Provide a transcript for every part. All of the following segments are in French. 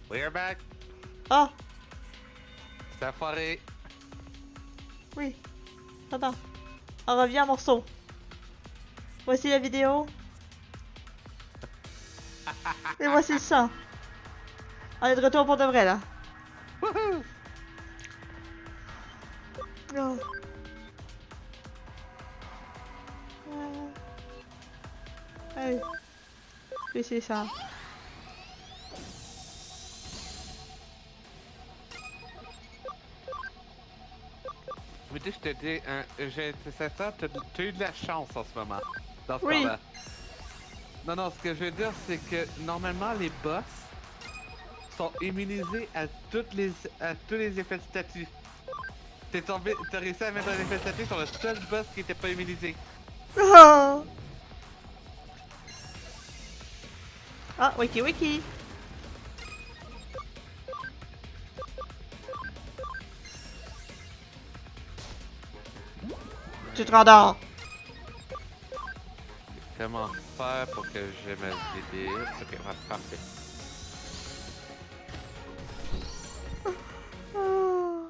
We're back. Ah, C'est foiré. oui. Attends. On revient à morceau. Voici la vidéo. Et voici le son. On est de retour pour de vrai, là. Wouhou! Oh. Allez. Oui, c'est ça. Mais dis, je te dis, c'est ça, t'as eu de la chance en ce moment. Dans ce Oui. temps-là. Non, non, ce que je veux dire, c'est que normalement, les boss sont immunisés à tous les effets de statut. T'as réussi à mettre un effet de statut sur le seul boss qui était pas immunisé. Oh. Ah, wiki wiki. Tu te rendors. Comment faire pour que je me débile? Ok, parfait. Oh.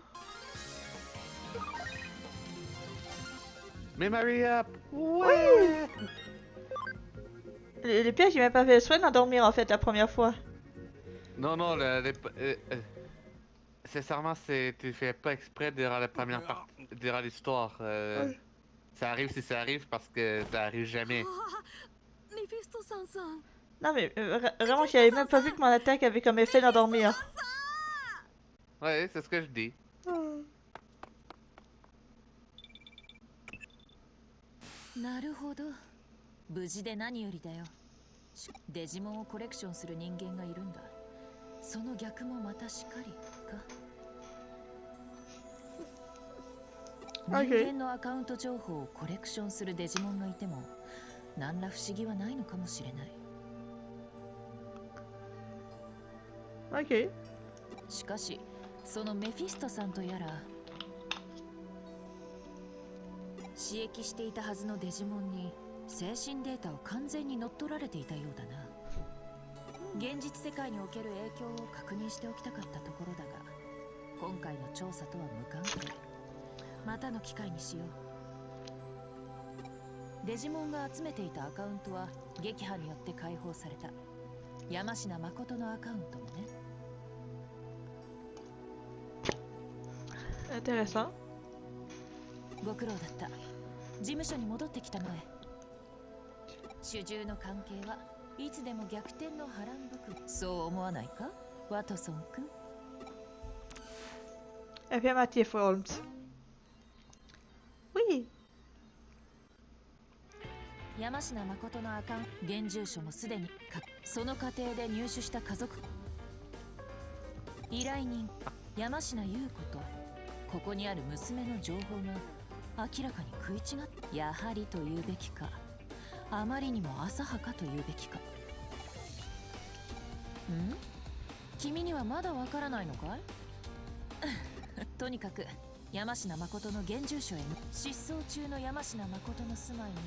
Memory up! Oui. Ouais! Le pire, j'ai même pas fait le soin d'endormir en fait la première fois. Non, non, sincèrement, tu fais pas exprès durant la première partie, durant l'histoire. Oui. Ça arrive si ça arrive parce que ça arrive jamais. Non mais vraiment, j'avais même pas vu que mon attaque avait comme effet d'endormir. Ouais, c'est ce que je dis. Oh. なるほど。無事で何よりだよ。デジモンをコレクションする人間がいるんだ。その逆もまたしかりか。人間のアカウント情報をコレクションするデジモンがいても何ら不思議はないのかもしれない。Ok. しかしそのメフィストさんとやら刺激していたはずのデジモンに精神データを完全に乗っ取られていたようだな。現実世界における影響を確認しておきたかったところだが、今回の調査とは無関係。またの機会にしよう。デジモンが集めていたアカウントは撃破によって解放された。山科誠のアカウントもね。Intéressant. ご苦労だった。事務所に戻ってきたまえ。主従の関係はいつでも逆転の波乱含む。そう思わないか、ワトソン君。Affirmatif, Holmes. Oui. 山科誠のアカウント、現住所もすでにその過程で入手した家族依頼人山科優子とここにある娘の情報が明らかに食い違ってやはりと言うべきか、あまりにも浅はかと言うべきか。ん？君にはまだわからないのかい？とにかく山科誠の現住所へ失踪中の山科誠の住まいに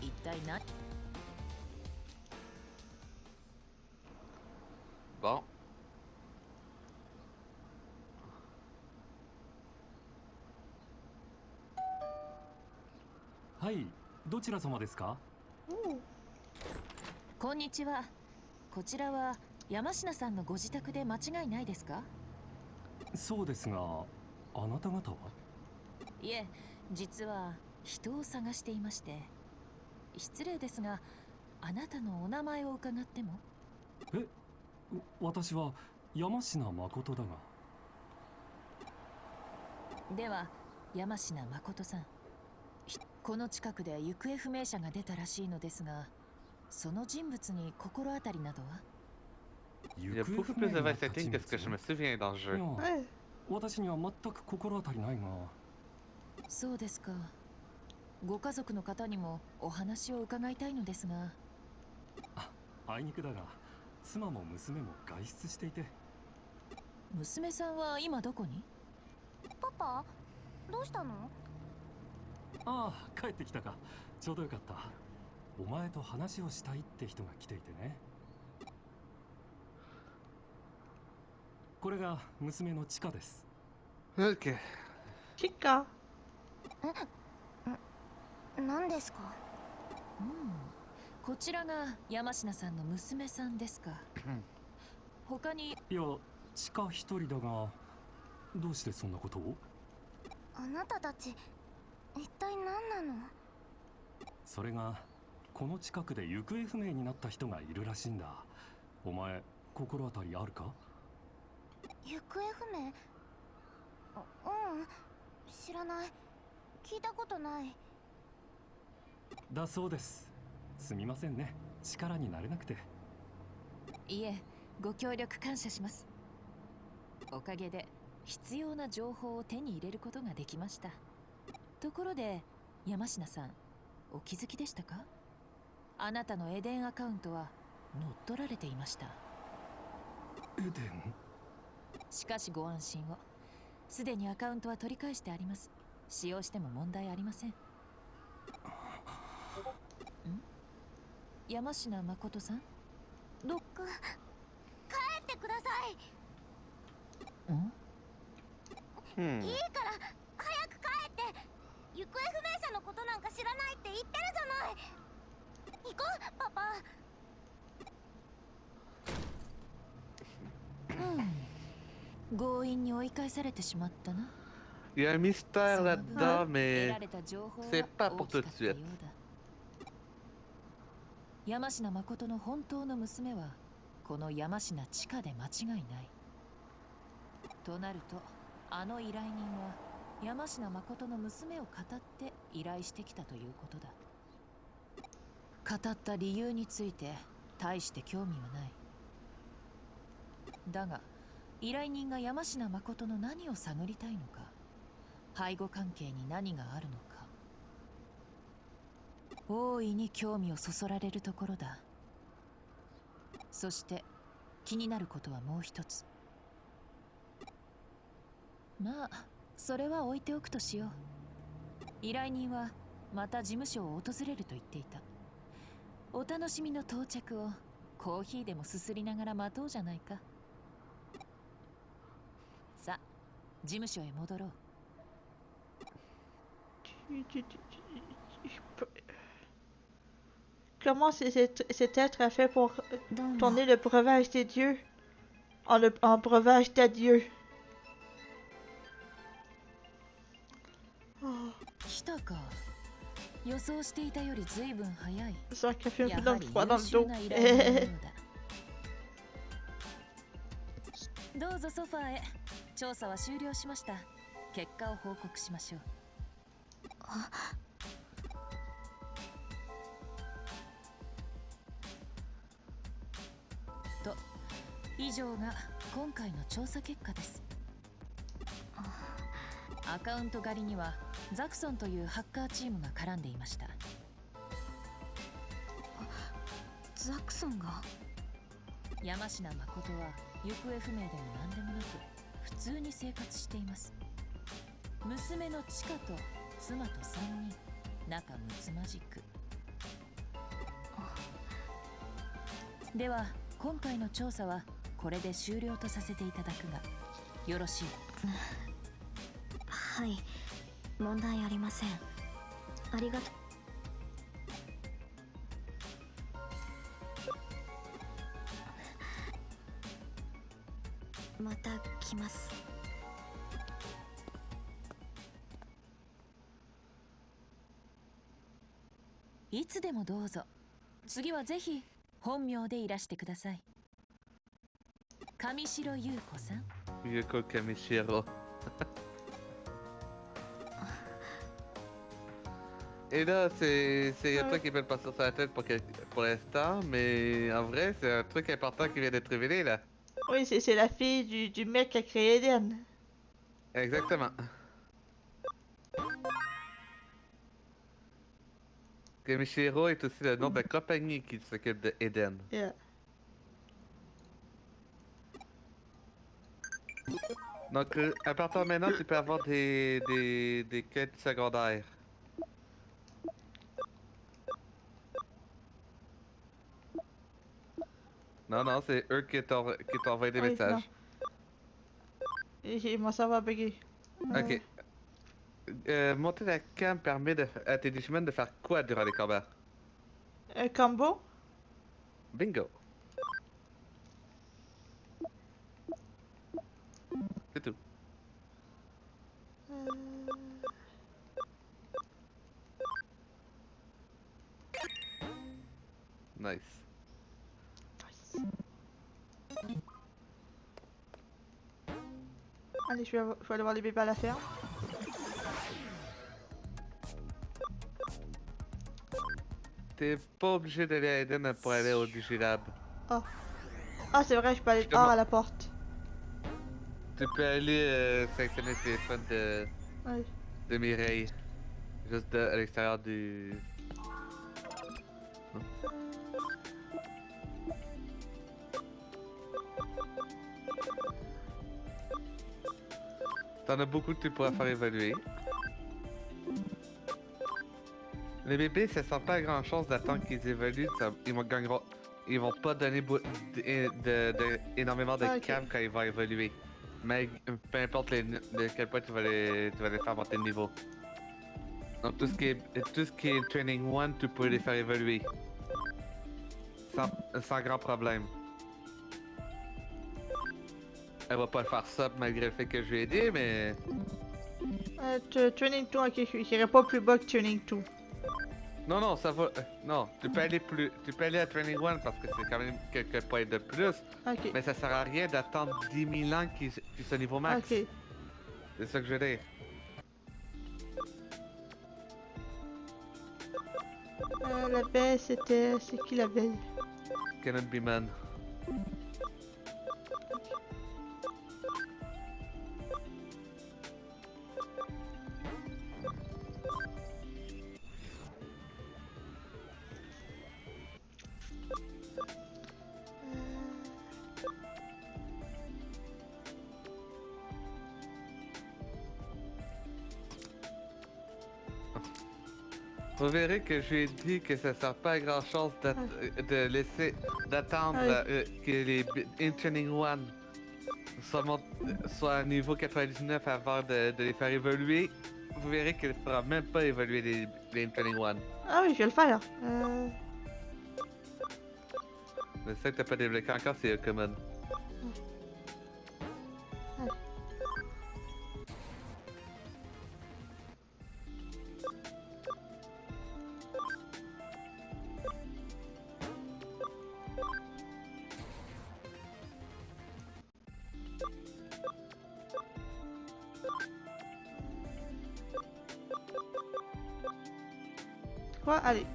一体何？ Bon. はい、どちら様ですか？こんにちは。こちらは山科さんのご自宅で間違いないですか？そうですが、あなた方は？いえ、実は人を探していまして。失礼ですが、あなたのお名前を伺っても？え、私は山科誠だが。では、山科誠さん。この近くで行方不明者が出たらしいのですが、その人物に心当たりなどは？ Il y a beaucoup plus de voice setting que ce que je me souviens dans le jeu. いや、 Ouais. 私には全く心当たりないが。そうですか。ご家族の方にもお話を伺いたいのですが。あいにくだが、妻も娘も外出していて。娘さんは今どこに？パパ、どうしたの？ああ、帰ってきたか。ちょうどよかった。お前と話をしたいって人が来ていてね。これが娘のチカです。 Ok. Chica. 何ですか？うん、こちらが山科さんの娘さんですか。他に。いや、チカ一人だが、どうしてそんなことを？あなたたち一体何なの？それがこの近くで行方不明になった人がいるらしいんだ。お前心当たりあるか？行方不明？うん、知らない。聞いたことない。だそうです。すみませんね、力になれなくて。いえ、ご協力感謝します。おかげで必要な情報を手に入れることができました。ところで山科さん、お気づきでしたか？あなたのエデンアカウントは乗っ取られていました。エデン？しかしご安心を。すでにアカウントは取り返してあります。使用しても問題ありません。山科誠さん、ロック、帰ってください。Hmm. いいから早く帰って。行方不明者のことなんか知らないって言ってるじゃない。行こう、パパ。強引に追い返されてしまったな。 Il y a un mystère là-dedans, 得 mais られた情報は c'est pas pour 大き tout か de ったよう suite. だ。山科誠の本当の娘はこの山科千佳で間違いない。となると、あの依頼人は山科誠の娘を語って依頼してきたということだ。語った理由について大して興味はない。だが依頼人が山科誠の何を探りたいのか、背後関係に何があるのか、大いに興味をそそられるところだ。そして気になることはもう一つ。まあそれは置いておくとしよう。依頼人はまた事務所を訪れると言っていた。お楽しみの到着をコーヒーでもすすりながら待とうじゃないか。さあ、事務所へ戻ろう。Comment cet être a fait pour どうも。 tourner le breuvage des dieux en breuvage d'adieu? Oh, 来たか。予想していたよりずいぶん早い。 ça qui a fait un や peu は de り froid 優 dans le 秀 dos. な依頼人のようだ。どうぞソファーへ。調査は終了しました。結果を報告しましょう。と、以上が今回の調査結果です。アカウント狩りにはザクソンというハッカーチームが絡んでいました。ザクソンが？山科誠は行方不明でも何でもなく普通に生活しています。娘のチカと妻と3人、仲睦まじく。では今回の調査はこれで終了とさせていただくがよろしい？はい、問題ありません。ありがとう。また来ます。いつでもどうぞ。次はぜひ本名でいらしてください。上白優子さん。 Yuko Kamishiro. Et là, c'est un truc qui peut le passer sur la tête pour l'instant, mais en vrai, c'est un truc important qui vient d'être révélé là. Oui, c'est la fille du mec qui a créé Eden. Exactement. Kamishiro est aussi le nom de la compagnie qui s'occupe de Eden. Yeah. Donc, à partir de maintenant, tu peux avoir des quêtes secondaires. Non, non, c'est eux qui t'ont envoyé des Oui, messages. Et mon cerveau a bugué. Ok. Monter la cam permet à tes Digimon de faire quoi durant les combats? Combo? Bingo. C'est tout. Nice. Allez, je vais aller voir les bébés à la ferme. T'es pas obligé d'aller à Eden pour aller au Digilab. Oh. Ah, c'est vrai, je peux aller Justement. dehors à la porte. Tu peux aller sélectionner le téléphone Ouais. de Mireille. Juste à l'extérieur du... T'en as beaucoup que tu pourras faire évoluer. Les bébés, ça sent pas grand chose d'attendre qu'ils évoluent. Ils vont pas donner énormément de Ah, ok. cam quand ils vont évoluer. Mais peu importe de quel point tu vas les faire monter de niveau. Donc tout ce qui est Training 1, tu peux les faire évoluer. Sans grand problème. Elle va pas faire ça malgré le fait que je lui ai aidé, mais... Tuning 2, ok, j'irai pas plus bas que Tuning 2. Non, non, ça va... non, tu peux aller à Training 1 parce que c'est quand même quelques points de plus. Ok. Mais ça sert à rien d'attendre 10 000 ans qu'ils soient niveau max. Ok. C'est ça que je veux dire. La belle, c'était... C'est qui la belle? Cannot be man. Vous verrez que je lui ai dit que ça sert pas à grand chose d'attendre que les Training 1 soient à niveau 99 avant de les faire évoluer. Vous verrez qu'il ne fera même pas évoluer les Training 1. Ah oui, je vais le faire. Le seul que t'as pas débloqué encore, c'est Common. Quoi? Allez.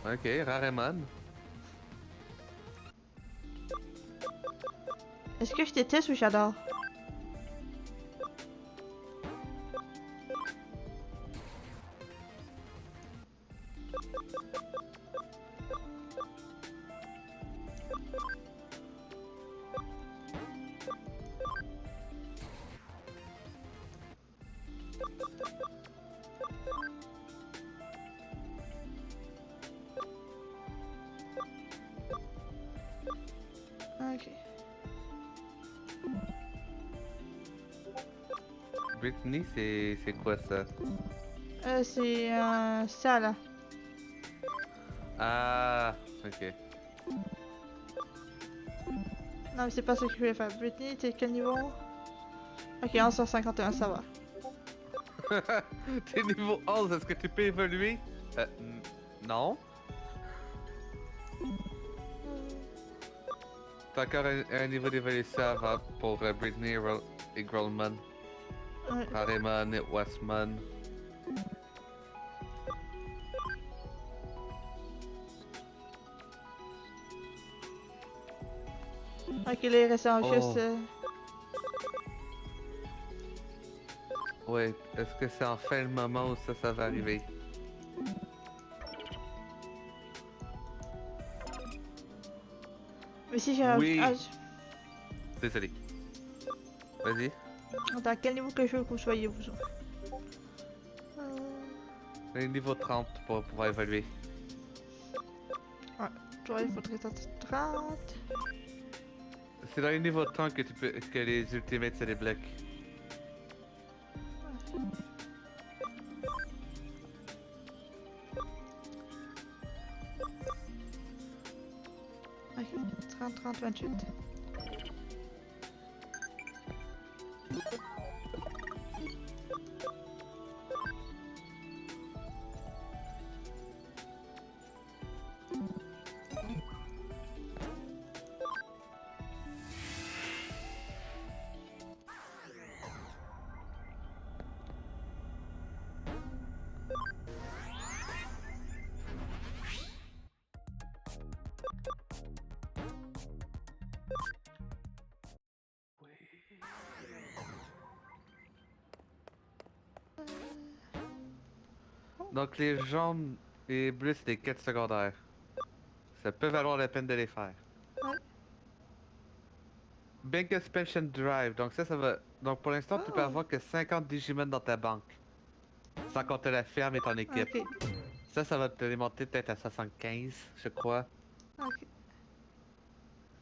Ok, Rareman. Est-ce que je déteste ou j'adore? Ok. Britney, c'est quoi ça? C'est ça là. Ah, ok. Non, mais c'est pas ça que je voulais faire. Britney, t'es quel niveau? Ok, 1151, ça va. T'es niveau 11, est-ce que tu peux évoluer? Non. T'as encore un niveau d'évolution avant pour Britney et Grolman. Ouais. Harriman et Westman. Ok, là, il reste en Oh. juste... Ouais, est-ce que c'est enfin le moment où ça va arriver? Mais si j'ai... Oui. Ah, Désolé. Vas-y. Attends, à quel niveau que je veux que vous soyez, vous autres? Le niveau 30 pour pouvoir évoluer. Toi, il faudrait être 30. C'est dans les niveaux de temps que que les ultimates se débloquent. Ok, 30, 30, 28. Donc les jaunes et les bleus, c'est des quêtes secondaires. Ça peut valoir la peine de les faire. Ouais. Bank Expansion Drive, donc ça va... Donc pour l'instant, tu peux Oh. avoir que 50 Digimon dans ta banque. Sans compter la ferme et ton équipe. Ok, Ça va te les monter peut-être à 75, je crois. ok,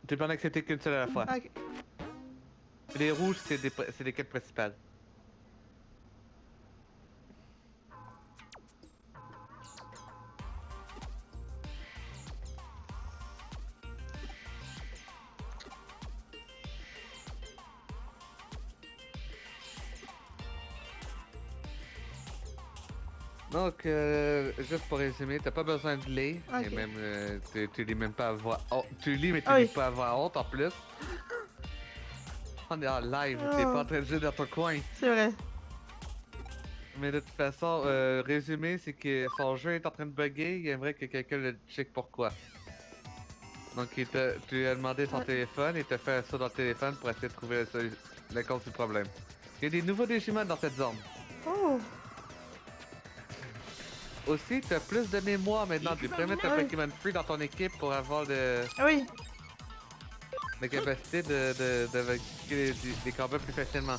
Tu peux en accepter qu'une seule à la fois. ok. Les rouges, c'est des quêtes principales. Donc, juste pour résumer, t'as pas besoin de lire, Ok. et même, tu lis même pas à voix haute. Tu lis, mais tu Ah oui. lis pas à voix haute en plus. On est en live, t'es Oh. pas en train de jouer dans ton coin. C'est vrai. Mais de toute façon, résumé, c'est que son jeu est en train de bugger, il aimerait que quelqu'un le check pourquoi. Donc, tu lui as demandé son Ouais. téléphone, et t'a fait un saut dans le téléphone pour essayer de trouver la cause du problème. Il y a des nouveaux Digimon dans cette zone. Oh, Aussi, tu as plus de mémoire maintenant. Tu peux mettre un Ouais. Pokémon Free dans ton équipe pour avoir ah oui. la capacité de vainquer les combats plus facilement.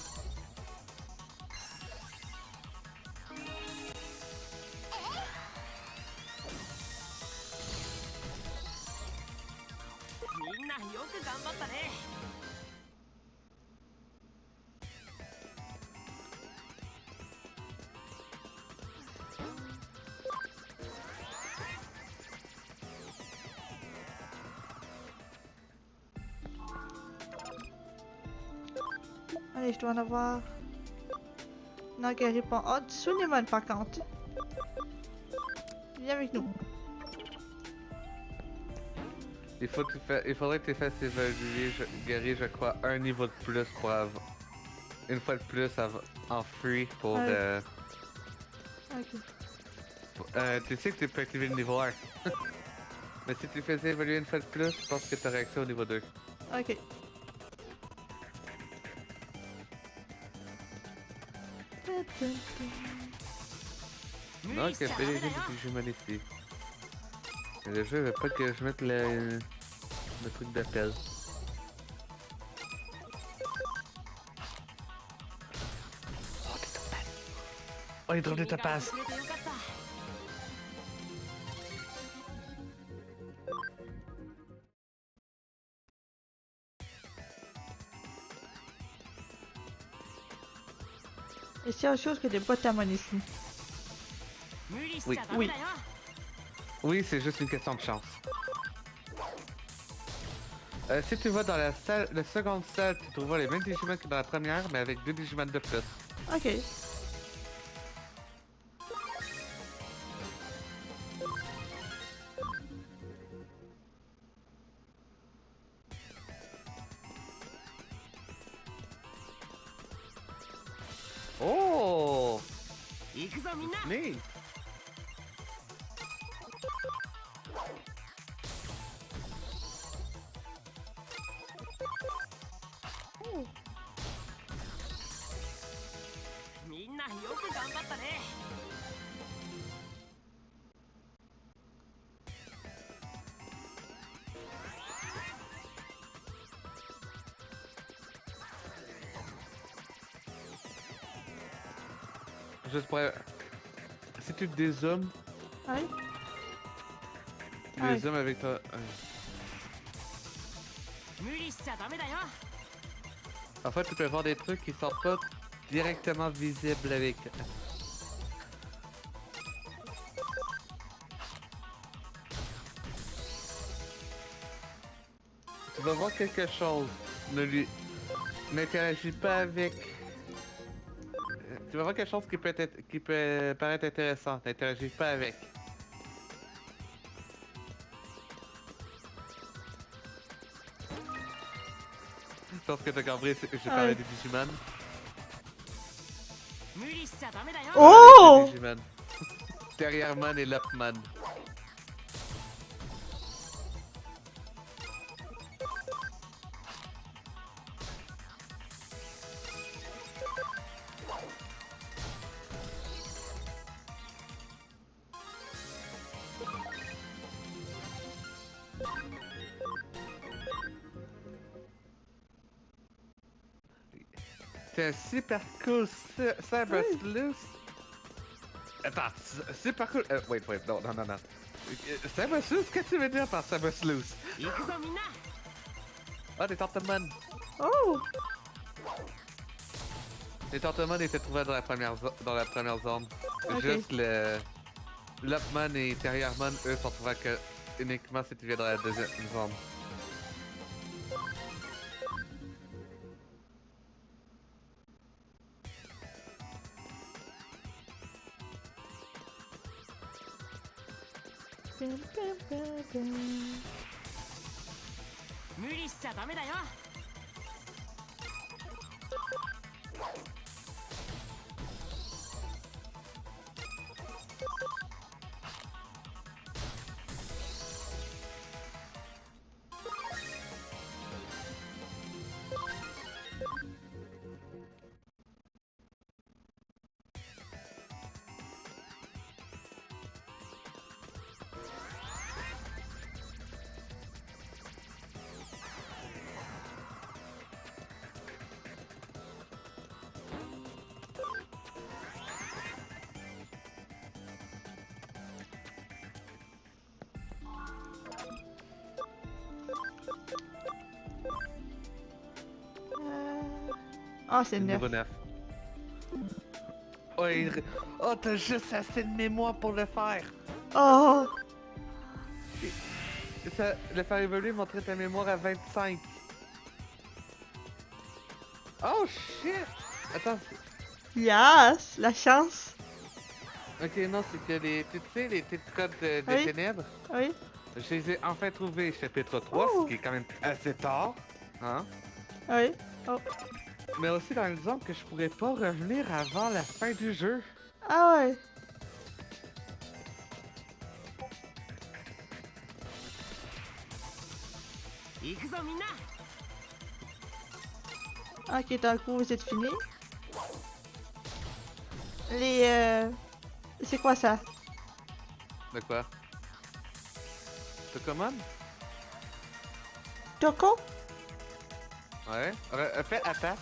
Allez, je dois en avoir. Non, qu'elle répond. Oh, Sunemon par contre. Viens avec nous. Il faudrait que tu fasses évoluer Gary, je crois, un niveau de plus pour avoir. Une fois de plus en free pour. Ouais. Ok. Tu sais que tu peux activer le niveau 1. Mais si tu faisais évoluer une fois de plus, je pense que tu aurais accès au niveau 2. Ok. Non, il y a PDG du Digimon ici. Mais le jeu veut pas que je mette le truc d'appel. Oh, il drôle de ta passe! Et c'est autre chose que des boîtes à monnaie ici. Oui. Oui. Oui, c'est juste une question de chance. Si tu vas dans la seconde salle, tu trouveras les mêmes Digimon que dans la première, mais avec 2 Digimon de plus. Ok. Oh! Mais... Juste pour... Si tu te dézoomes, Ouais. tu Ouais. dézoomes avec ta... En fait, tu peux voir des trucs qui sont pas directement visibles avec. Tu vas voir quelque chose. N'interagis pas avec. Tu vas voir quelque chose qui peut paraître intéressant. N'interagis pas avec. Je pense que t'as compris, j'ai parlé des Digimon. Oh! Des Digimon. Derrière-man et Lopman. C'est un super cool Cyber Sleuth. Attends, super cool. Wait, non. Cyber Sleuth, qu'est-ce que tu veux dire par Cyber Sleuth? Ah, des Tortemon. Oh! Les Tortemon étaient trouvés dans la première zone. Ok. Juste le Lopman et Terriermon, eux, sont trouvés que uniquement si tu viens dans la deuxième zone. Bim, bim, bim, bim. Ah, c'est Niveau neuf. 9. Oh, oh, t'as juste assez de mémoire pour le faire. Oh! Le faire évoluer montrer ta mémoire à 25. Oh shit! Attends. Yes! La chance! Ok, non, c'est que tu sais, les petites codes de Oui. ténèbres, Oui? je les ai enfin trouvés chapitre 3, Oh. ce qui est quand même assez tard. Hein? Oui? Mais aussi dans l'exemple que je pourrais pas revenir avant la fin du jeu. Ah ouais! Ok, d'un coup, vous êtes fini. C'est quoi ça? De quoi? Te commande? Toko? Ouais. Fais attaque.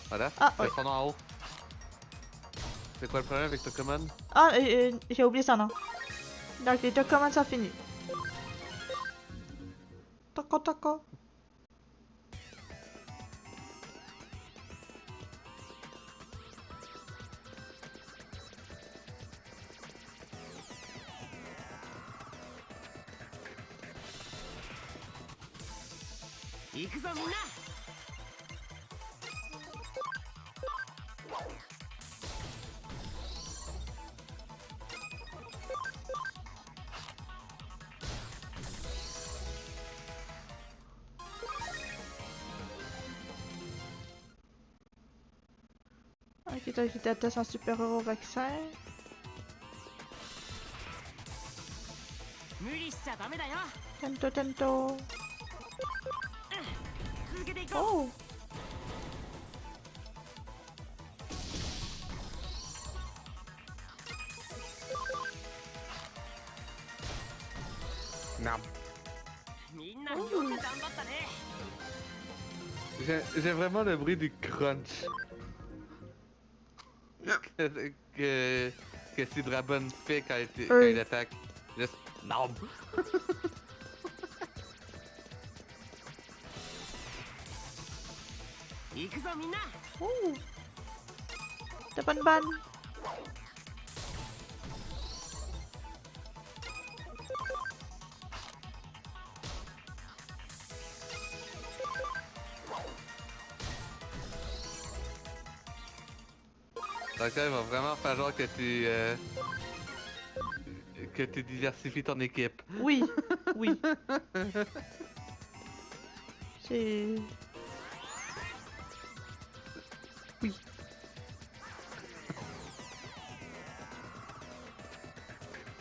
Voilà. Ah, Fais oui. son nom en haut. C'est quoi le problème avec Tokomon? Ah, j'ai oublié son nom. Donc, les Tokomon sont finis. Toko. Ok, donc il attache un super-héros vaccin. Tento. Oh! Non. J'ai vraiment le bruit du crunch. que Sidrabon fait quand il attaque. Juste non. 行くぞみんな。 Ouh. Depan ban. Donc là, il va vraiment falloir que tu diversifies ton équipe. Oui, oui. C'est... Oui.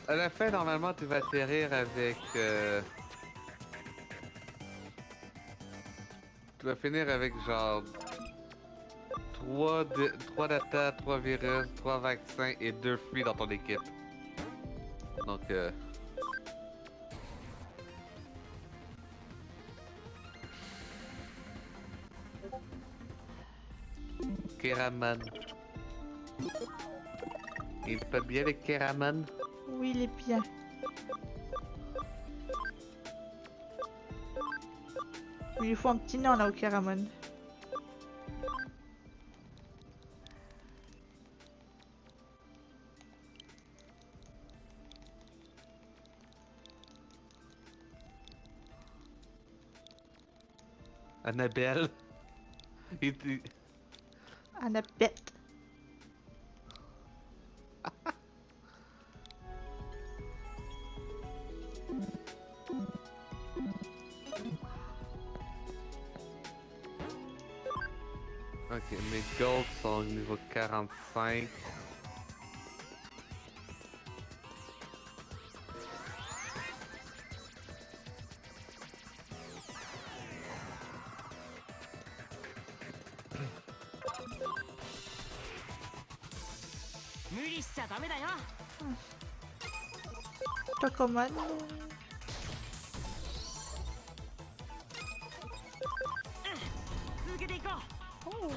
À la fin, normalement, tu vas atterrir avec... Tu vas finir avec genre... 3 data, 3 virus, 3 vaccins et 2 fruits dans ton équipe. Donc Keraman. Il peut bien les Keraman. Oui, il est bien. Il lui faut un petit nom là au Caramon. Annabelle. Annabelle. Ok, mes golds sont au niveau 45. Tokoman. Oh.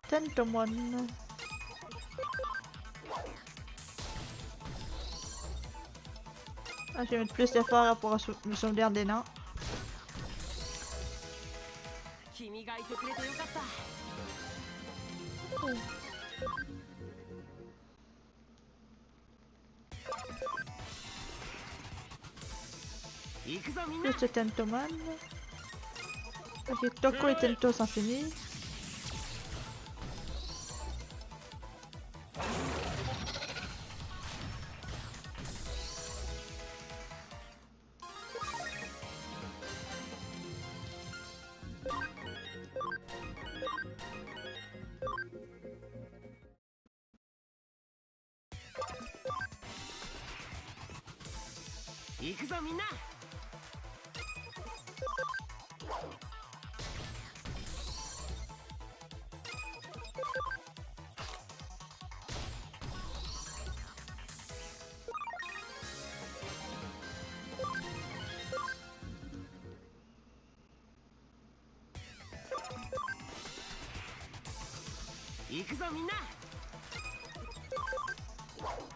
Tentomon. Ah, je vais mettre plus d'efforts pour me souvenir des noms. Oh. Plus de Tentoman. Ok, Toko et Tento sont finis.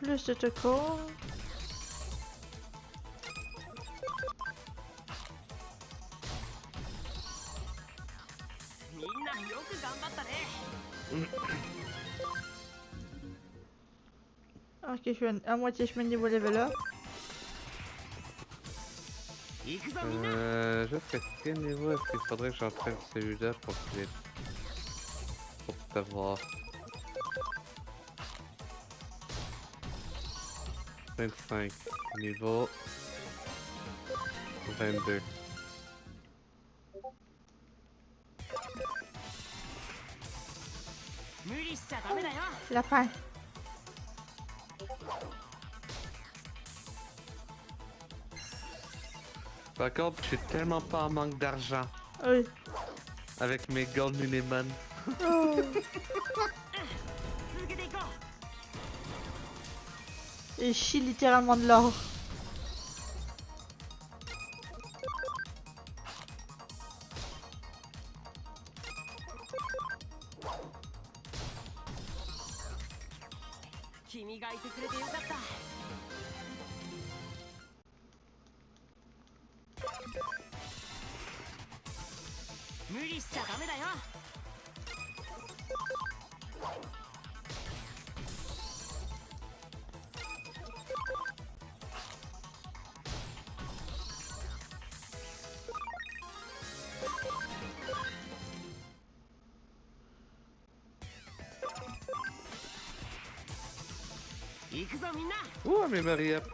Plus de Toko. Ok, je suis à moitié chemin niveau level up. Jusqu'à quel niveau est-ce qu'il faudrait que j'entraîne celui-là pour savoir 25 niveau 22. La fin. Par contre, je suis tellement pas en manque d'argent Oui. avec mes gold Miniman. Oh. Il chie littéralement de l'or. 君がいてくれてよかった。無理しちゃダメだよ。行くぞみんな。 Ouh, mais Marie-Up.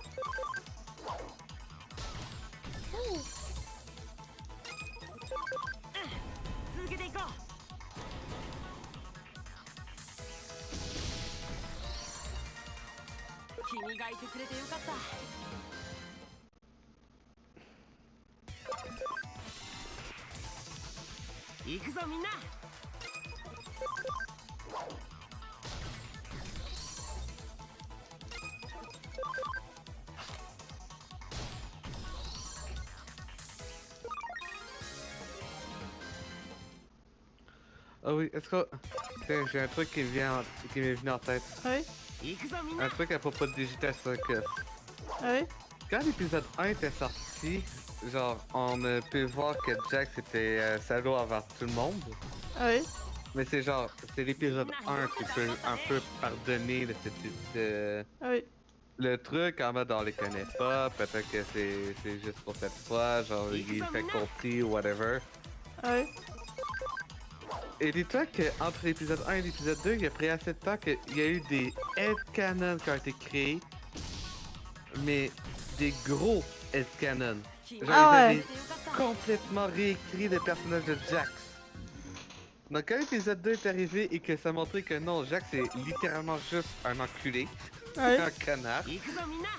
続けていこう。君がいてくれてよかった。行くぞみんな。Ah oui, est-ce que... Tiens, j'ai un truc qui m'est venu en tête. Oui, 行くぞみんな。 Un truc à propos de Digital Circus. oui, Quand l'épisode 1 était sorti, genre, on a pu voir que Jax était salaud envers tout le monde. oui, Mais c'est genre, c'est l'épisode 1 qui peut un peu pardonner oui, le truc en mode on les connaît pas, peut-être que c'est juste pour cette fois, genre il fait compris ou whatever. oui. Et dis-toi qu'entre l'épisode 1 et l'épisode 2, il a pris assez de temps qu'il y a eu des headcanons qui ont été créés, mais des gros headcanons. Genre, Ah ils ouais. avaient complètement réécrit le personnage de Jax. Donc quand l'épisode 2 est arrivé et que ça montrait que non, Jax est littéralement juste un enculé, Oui. un connard. 行くぞみんな。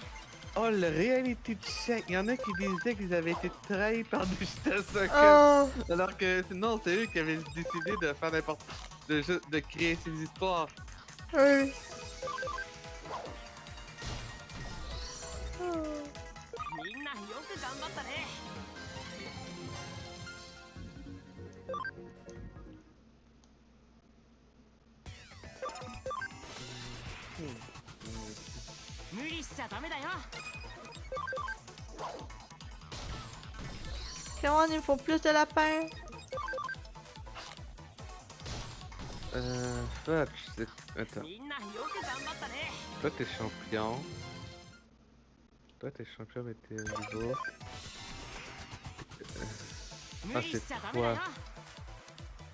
Oh, le reality check! Il y en a qui disaient qu'ils avaient été trahis par Digital Circus. Oh, Alors que non, c'est eux qui avaient décidé de faire n'importe... de créer ces histoires. oui. Oh. みんなよく頑張ったね。無理しちゃダメだよ。 Comment il faut plus de lapins? Fudge, c'est... Attends. みんなよく頑張ったね。 Toi, t'es champion. Toi, t'es champion, mais t'es au niveau. 無理しちゃダメだよ。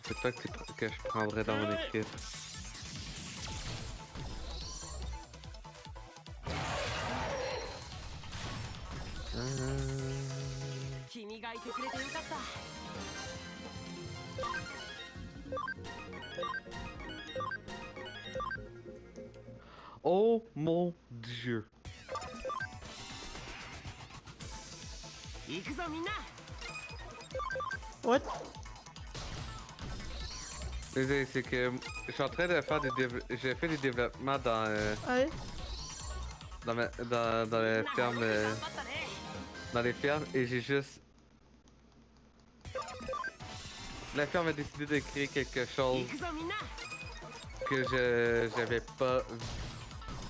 C'est toi que je prendrais dans mon équipe. Euh... 君がいてくれてよかった。 Oh mon dieu. 行くぞみんな。 What? Désolé, c'est que je suis en train de faire j'ai fait des développements dans Oui, dans la ferme 頑張ったね。 dans les fermes et j'ai juste la ferme a décidé de créer quelque chose 行くぞみんな。 que j'avais pas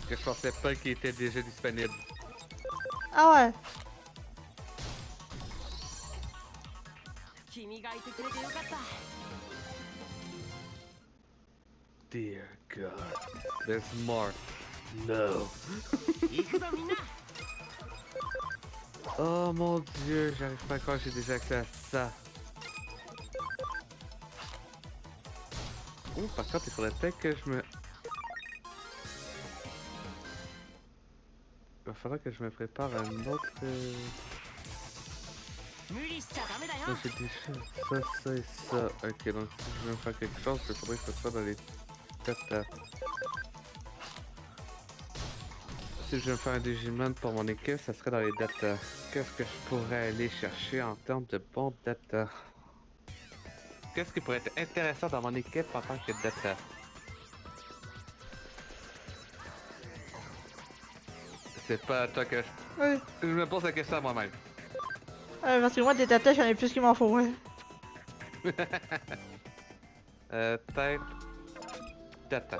que je pensais pas qu'il était déjà disponible. ah ouais. 君がいてくれてよかった。 Dear God, there's more. No. 行くぞみんな。 Oh mon dieu, j'arrive pas à croire que j'ai déjà accès à ça. Oh, par contre, il faudrait peut-être que je me... Il va falloir que je me prépare à un autre... 無理しちゃダメだよ。 Là, j'ai déjà ça et ça. Ok, donc si je veux me faire quelque chose, il faudrait que ce soit dans les têtes. Si je veux me faire un Digimon pour mon équipe, ça serait dans les data. Qu'est-ce que je pourrais aller chercher en termes de bons data? Qu'est-ce qui pourrait être intéressant dans mon équipe en tant que data? C'est pas à toi que Oui. je me pose la question à moi-même. Parce que moi, des tatas, j'en ai plus qu'il m'en faut, ouais. Tête. Data.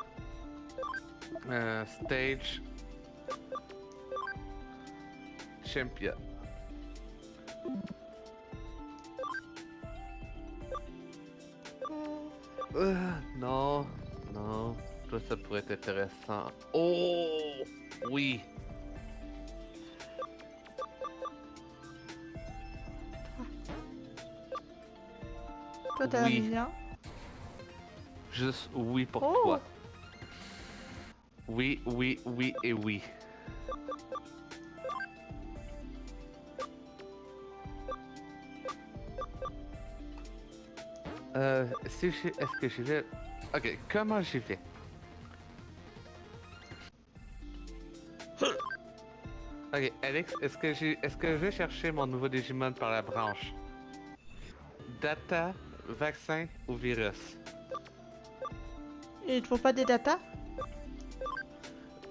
Stage. Champion. Non, non. Toi, ça pourrait être intéressant. Oh! Oui! Toi, t'as Oui. un million. Juste oui pour Oh! toi. Oui, oui, oui et oui. Est-ce que j'y vais? Ok, comment j'y vais? Ok, Alex, est-ce que je vais chercher mon nouveau Digimon par la branche? Data, vaccin ou virus? Et il te faut pas des datas?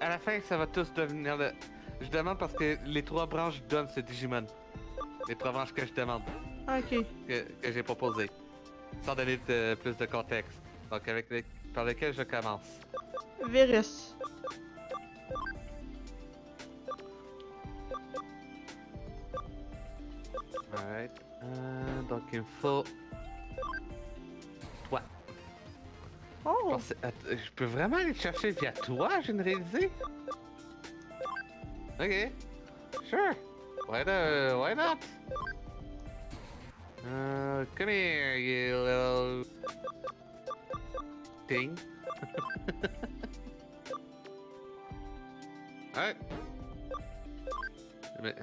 À la fin, ça va tous devenir le... Je demande parce que les 3 branches donnent ce Digimon. Les 3 branches que je demande, Ok. que j'ai proposé. Sans donner plus de contexte. Donc par lequel je commence. Virus. Alright. Donc il me faut... Toi. Oh! Je peux vraiment aller te chercher via toi, j'ai une réalisé? Ok. Sure. Why not? Come here, you little... thing. Ouais. Mais...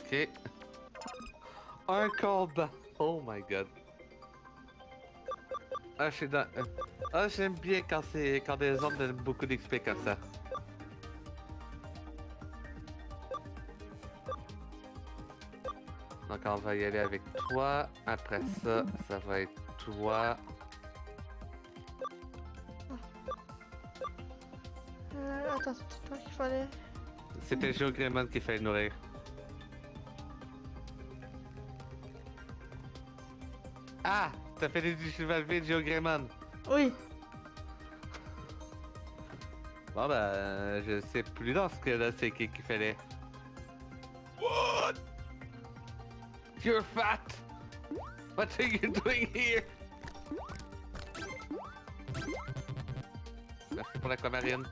Ok. Un combat. Oh my god. Ah, je suis dans... Ah, j'aime bien quand des zones donnent beaucoup d'XP comme ça. Donc on va y aller avec toi. Après ça, ça va être toi. Attends, c'est toi qu'il fallait. C'était Geogreymon qui fait nourrir. Ah! T'as fait des Digivolve de Geogreymon. Oui. Bon ben, je sais plus dans ce cas-là c'est qui qu'il fallait. What? You're fat! What are you doing here? Merci pour l'aquamarine.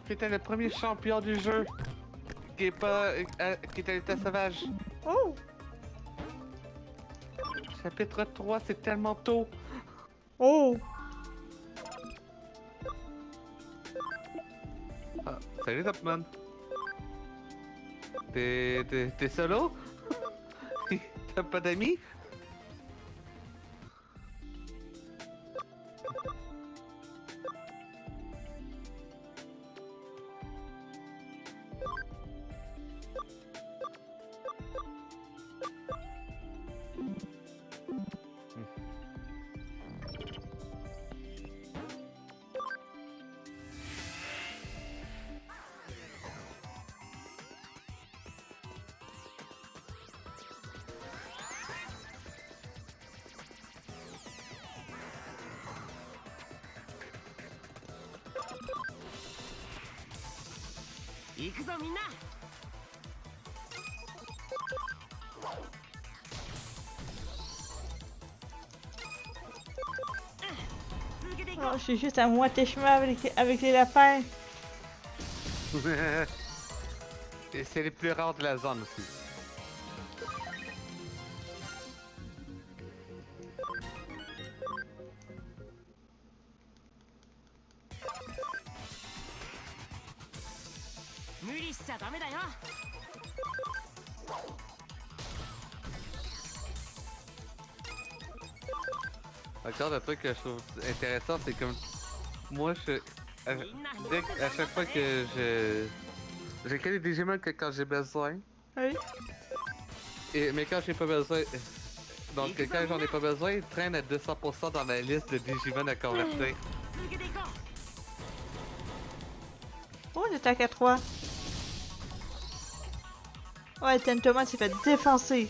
C'était le premier champion du jeu qui est pas qui est à l'état sauvage. Oh! Chapitre 3, c'est tellement tôt. Oh! Ah, salut Topman. T'es solo? T'as pas d'amis?行くぞみんな。続けていこ Oh, う。 je suis juste à moitié chemin avec les lapins. Et c'est les plus rares de la zone aussi. Encore un truc que je trouve intéressant, c'est comme moi À chaque fois que j'ai que les Digimon que quand j'ai besoin. Oui. Mais quand j'ai pas besoin. Donc quand j'en ai pas besoin, ils traînent à 200% dans ma liste de Digimon à convertir. 続けていこ Oh, on attaque à 3. Ouais, Tentoman s'est fait défoncer.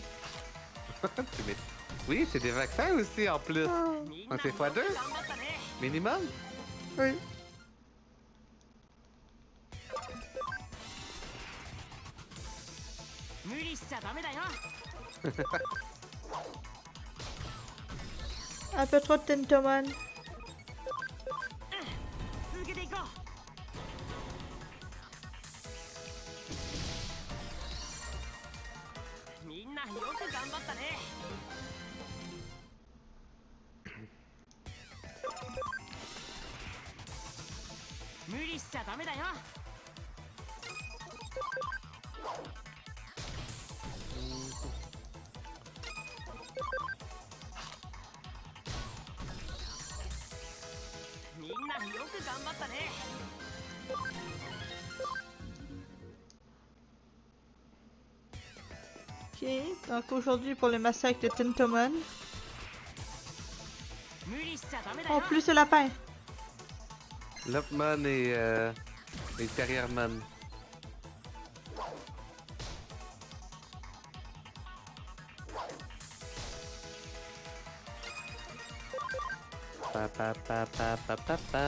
Oui, c'est des vaccins aussi en plus. うみんな Ah, c'est よく頑 x2 張ったね minimum. Oui. 無理しちゃダメだよ Un peu trop de Tentoman. 続けていこうみんなよく頑張ったね無理しちゃダメだよみんなよく頑張ったね Ok, donc aujourd'hui pour le massacre de Tentoman. 無理しちゃダメだ Oh, よ plus de lapins. Lopman et Carrierman. Pa pa pa pa pa pa pa.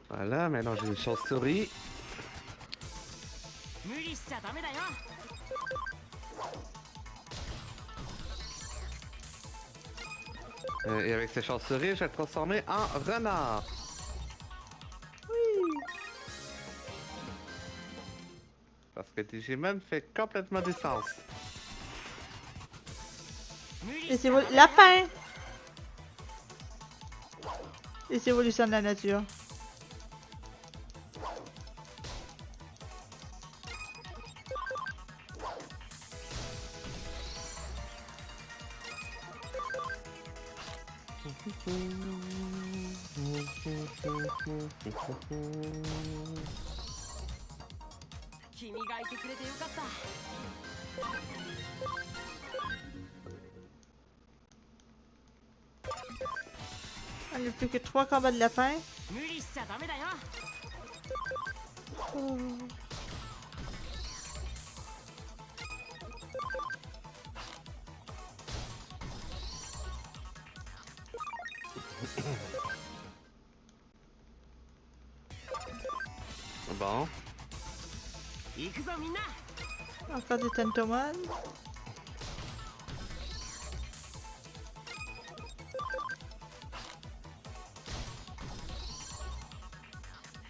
Voilà, maintenant j'ai une chauve-souris. 無理しちゃダメだよ Et avec ces chauves-souris, je vais le transformer en renard. Parce que Digimon fait complètement du sens. 無理 Les しちゃダメだよ lapins. Les évolutions de la nature. Kimi がいてくれてよかった Il n'y a plus que 3 combats de lapins. 無理しちゃダメだよ Oh. Bon. 行くぞみんな Encore des Tentoman.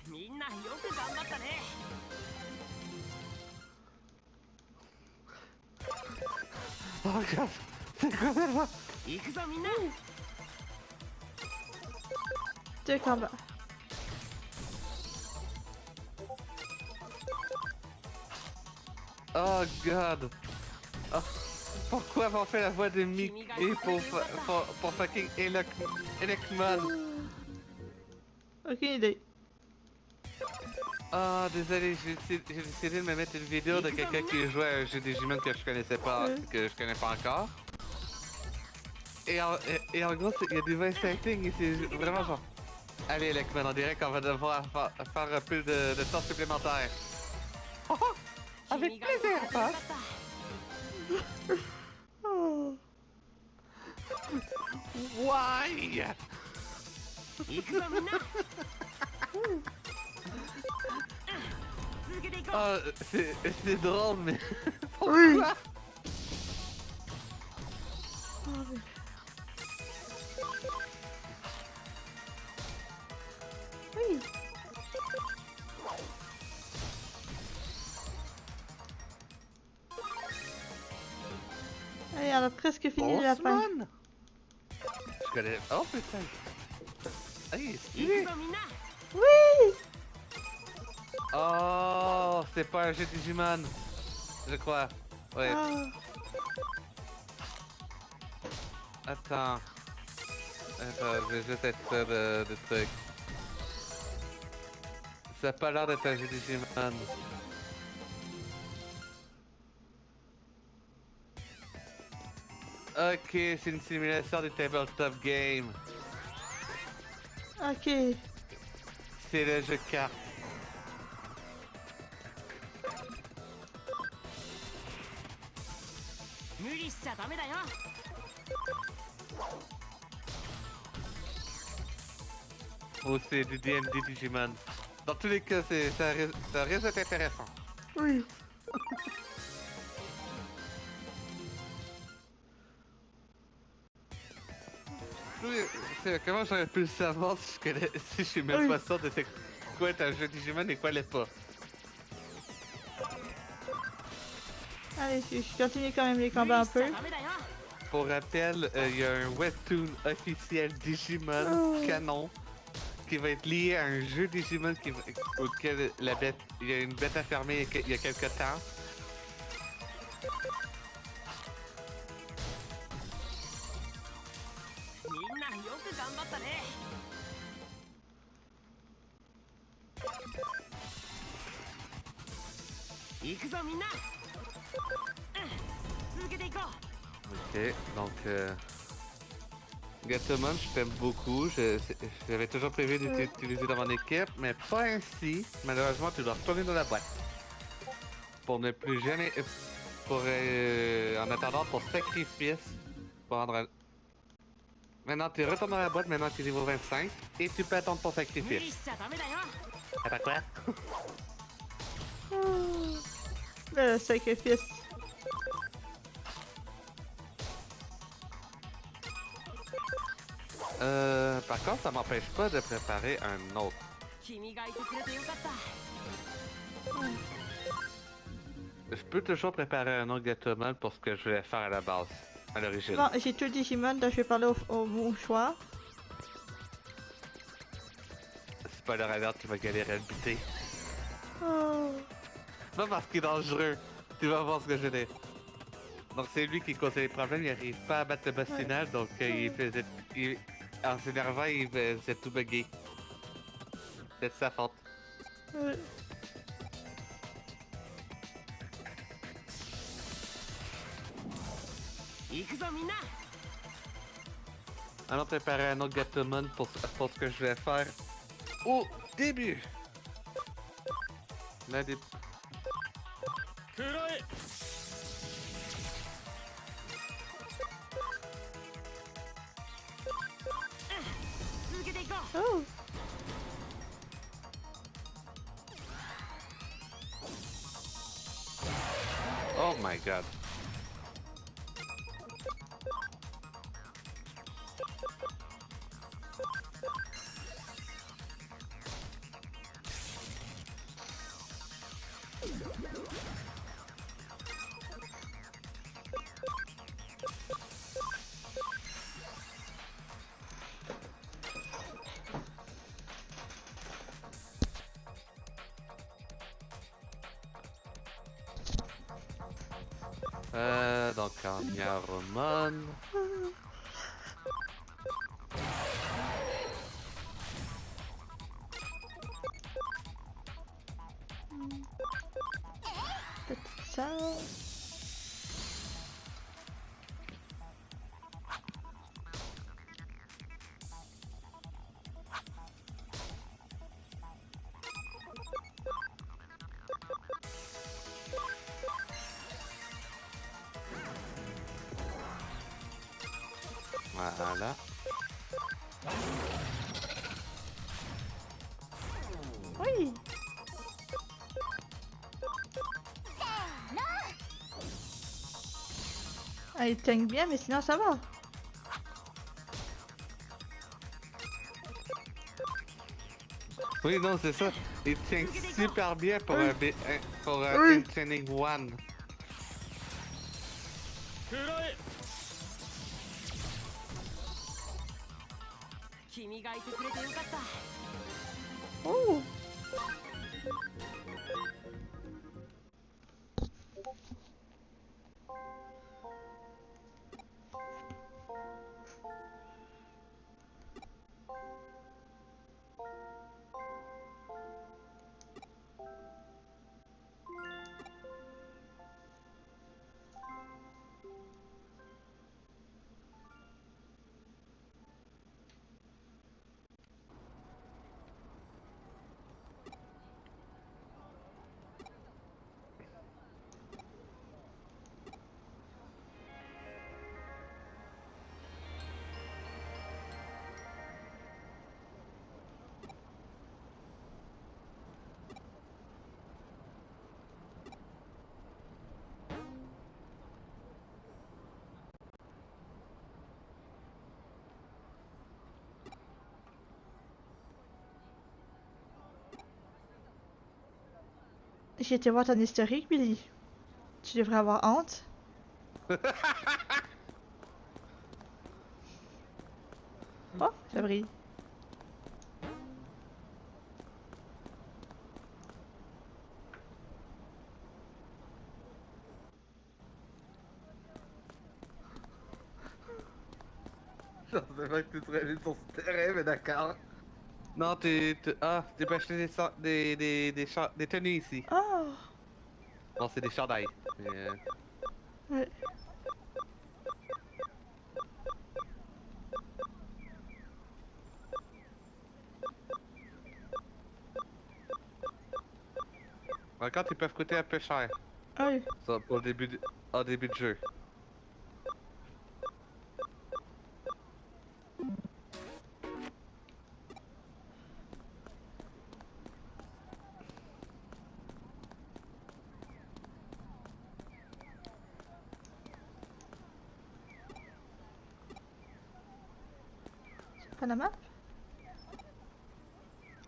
みんなよく頑張ったね Oh regarde, c'est quoi ça? 行くぞみんな 2 combats. Oh god. Oh, pourquoi avoir fait la voix de Mickey pour fucking Elecman? Aucune idée. Ah, désolé, j'ai décidé de me mettre une vidéo de quelqu'un qui jouait à un jeu Digimon que je connaissais pas, que je connais pas encore. Et en gros, il y a des voice acting et c'est vraiment genre... Allez, Elecman, on dirait qu'on va devoir faire un peu de temps supplémentaire. Oh, oh, avec 君がいてくれ plaisir, てよか pas? った Oh. Why? 行くぞみんな続けていこう Ah, c'est drôle, mais... Oui. Pourquoi? Oh, mais- Oui. Allez, on a presque fini le lapin. Bossman? Je connais... Oh putain. Hey, 行くぞみんな Oui! Oh, c'est pas un jeu Digimon. Je crois. Ouais. Ah. Attends. Attends, je vais juste être sûr de trucs. Ça a pas l'air d'être un jeu Digimon. Ok, c'est une simulation de tabletop game. Ok. C'est le jeu de cartes. 無理しちゃダメだよ Ou c'est du D&D Digimon. Dans tous les cas, ça risque d'être intéressant. Oui. Oui, comment j'aurais pu le savoir si je suis même Oui. pas sûr de c'est quoi est un jeu Digimon et quoi l'est pas. Allez, je continue quand même les combats un 無理し peu. ちゃダメだよ Pour rappel, il y a un webtoon officiel Digimon Oh. canon qui va être lié à un jeu Digimon auquel il y a une bêta fermée il y a quelques temps.よく頑張ったね行くぞみんな、続けていこう Ok, donc Gatomon, je t'aime beaucoup. J'avais toujours prévu d'utiliser dans mon équipe, mais pas ainsi. Malheureusement, tu dois retourner dans la boîte. Pour ne plus jamais. En attendant ton sacrifice. Pour rendre. Maintenant, tu retournes dans la boîte, maintenant tu es niveau 25. Et tu peux attendre ton 無理 sacrifice. しちゃダメだよ Attends quoi? Le sacrifice. Par contre, ça m'empêche pas de préparer un autre. 君がいてくれてよかった Je peux toujours préparer un autre Gatomon pour ce que je voulais faire à la base, à l'origine. Bon, j'ai tout Digimon, donc je vais parler au bon choix. C'est pas le radar qui va galérer à le buter. Oh. Pas parce qu'il est dangereux. Tu vas voir ce que je dis. Donc c'est lui qui causait les problèmes, il arrive pas à battre le boss final, donc en s'énervant, il faisait tout bugger. C'est de sa faute. Ouais. Allons préparer un autre Gatomon pour ce que je vais faire au début. Là, des... くらえ 続けていこう Oh. Oh my god. Donc en Yaromon. Petite sœur. Voilà. Oui. Ah, il tank bien, mais sinon ça va. Oui, non, c'est ça. Il tient super bien pour Oui. pour Oui. Training One. 君君がいてくれてよかった。 Oh! J'ai été voir ton historique, Billy. Tu devrais avoir honte. Oh, ça brille. Je pensais pas que tu serais allé sur ce terrain, mais d'accord. Non, t'es pas acheté des tenues ici. Oh! Non, c'est des chandails. Mais, Ouais. encore, ils peuvent coûter un peu cher. Oui. Ça, pour le début de jeu. C'est pas la map?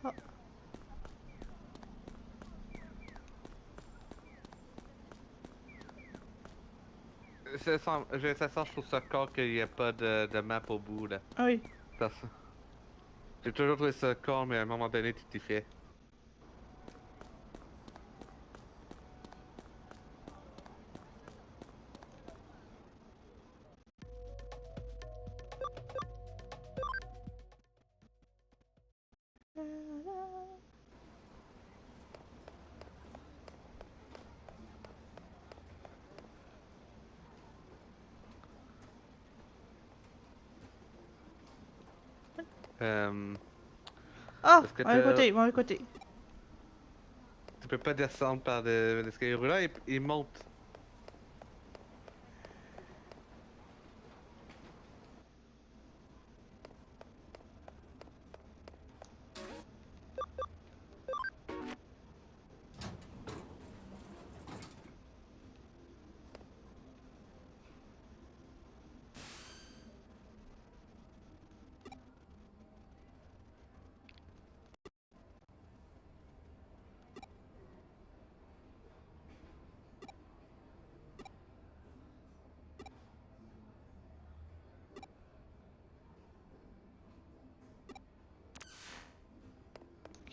Oh. Ça sent, je trouve ça con qu'il n'y a pas de map au bout, là. Oui. J'ai toujours trouvé ça con, mais à un moment donné, tu t'y fais. Oh! Est-ce que Mauvais t'as- côté, mauvais côté. Tu peux pas descendre par l'escalier roulant, il monte.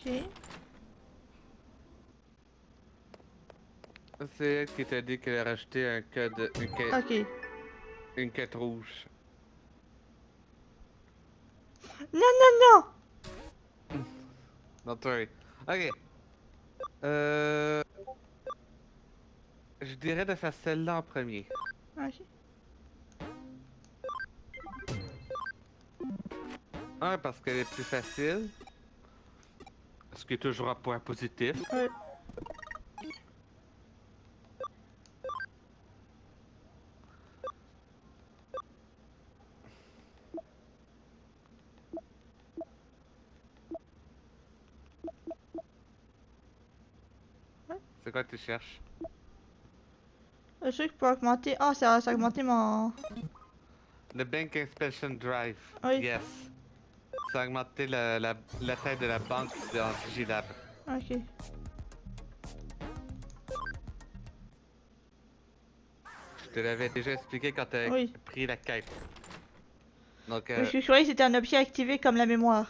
Ok. C'est elle qui t'a dit qu'elle a rajouté un code, Ok. une quête rouge. Non, non, non! Not worry. Ok. Je dirais de faire celle-là en premier. Ok. Un, parce qu'elle est plus facile. Ce qui est toujours un point positif. Ouais. C'est quoi que tu cherches? Le truc pour augmenter. Ah, ça a augmenté mon. Le Bank Inspection Drive. Oui. Yes. Ça a augmenté la taille de la banque dans Digilab. Ok. Je te l'avais déjà expliqué quand t'as Oui. pris la quête. Donc, Parce que je croyais que c'était un objet activé comme la mémoire.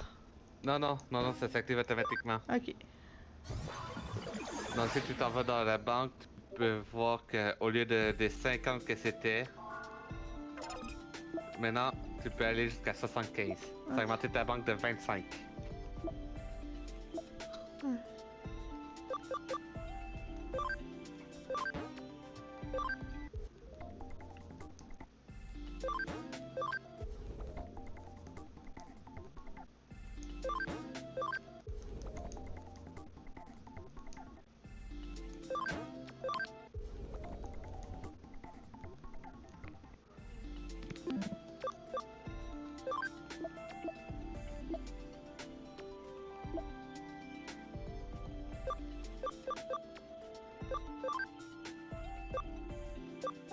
non, ça s'active automatiquement. Ok. Donc, si tu t'en vas dans la banque, tu peux voir qu'au lieu des 50 que c'était, maintenant, tu peux aller jusqu'à 75. Ça a augmenté ta banque de 25.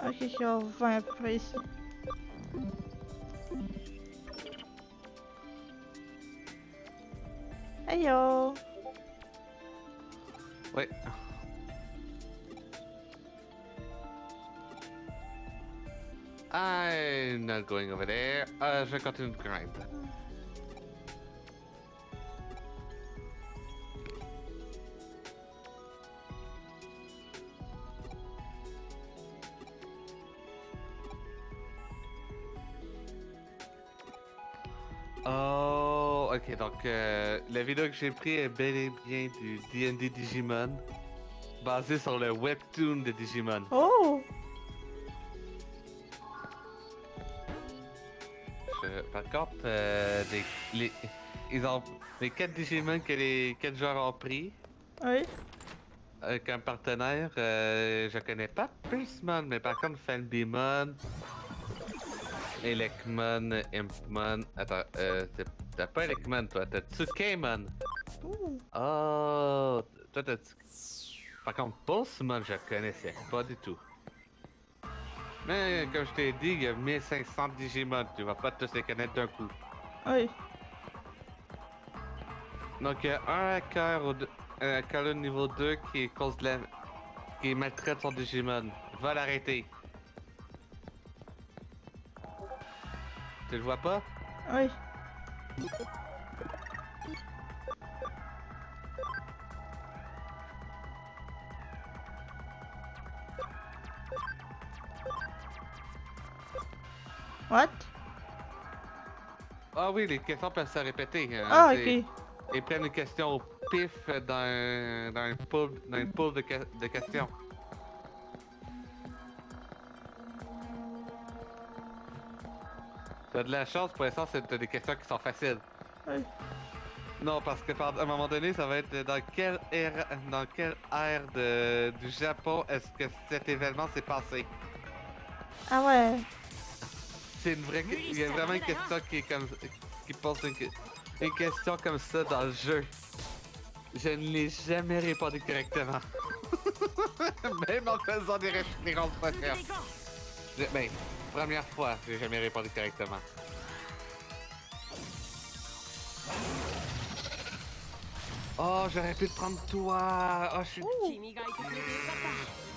Ok, je suis en 20 à peu près ici. Hey yo! Oui. I'm not going over there. Je vais continuer de grind. Oh, ok, donc la vidéo que j'ai prise est bel et bien du D&D Digimon, basé sur le webtoon de Digimon. Oh! Par contre, ils ont les 4 Digimon que les 4 joueurs ont pris Oui. avec un partenaire, je connais pas Pulsemon, mais par contre Fanbimon, Elecmon, Impmon, attends, t'as pas Elecmon toi, t'as Tsukemon. Ouh. Oh, toi t'as Par contre Pulsemon je connaissais pas du tout. Mais comme je t'ai dit, il y a 1500 Digimon, tu vas pas tous les connaître d'un coup. Oui. Donc il y a un hacker au niveau 2 qui cause qui maltraite son Digimon. Va l'arrêter. Tu le vois pas? Oui. What? Ah oui, les questions peuvent se répéter. Ah, c'est- ok. Ils prennent une question au pif dans une pool de questions. T'as de la chance, pour l'instant, t'as des questions qui sont faciles. Oui. Non, parce que à un moment donné, ça va être dans quelle ère du Japon est-ce que cet événement s'est passé? Ah ouais. C'est une vraie. Il y a vraiment une question qui est comme. Qui pose une question comme ça dans le jeu. Je ne l'ai jamais répondu correctement. Même en faisant des références premières. Ben, première fois, j'ai jamais répondu correctement. Oh, j'aurais pu te prendre toi. Oh, je suis. 君がいてくれてよかった。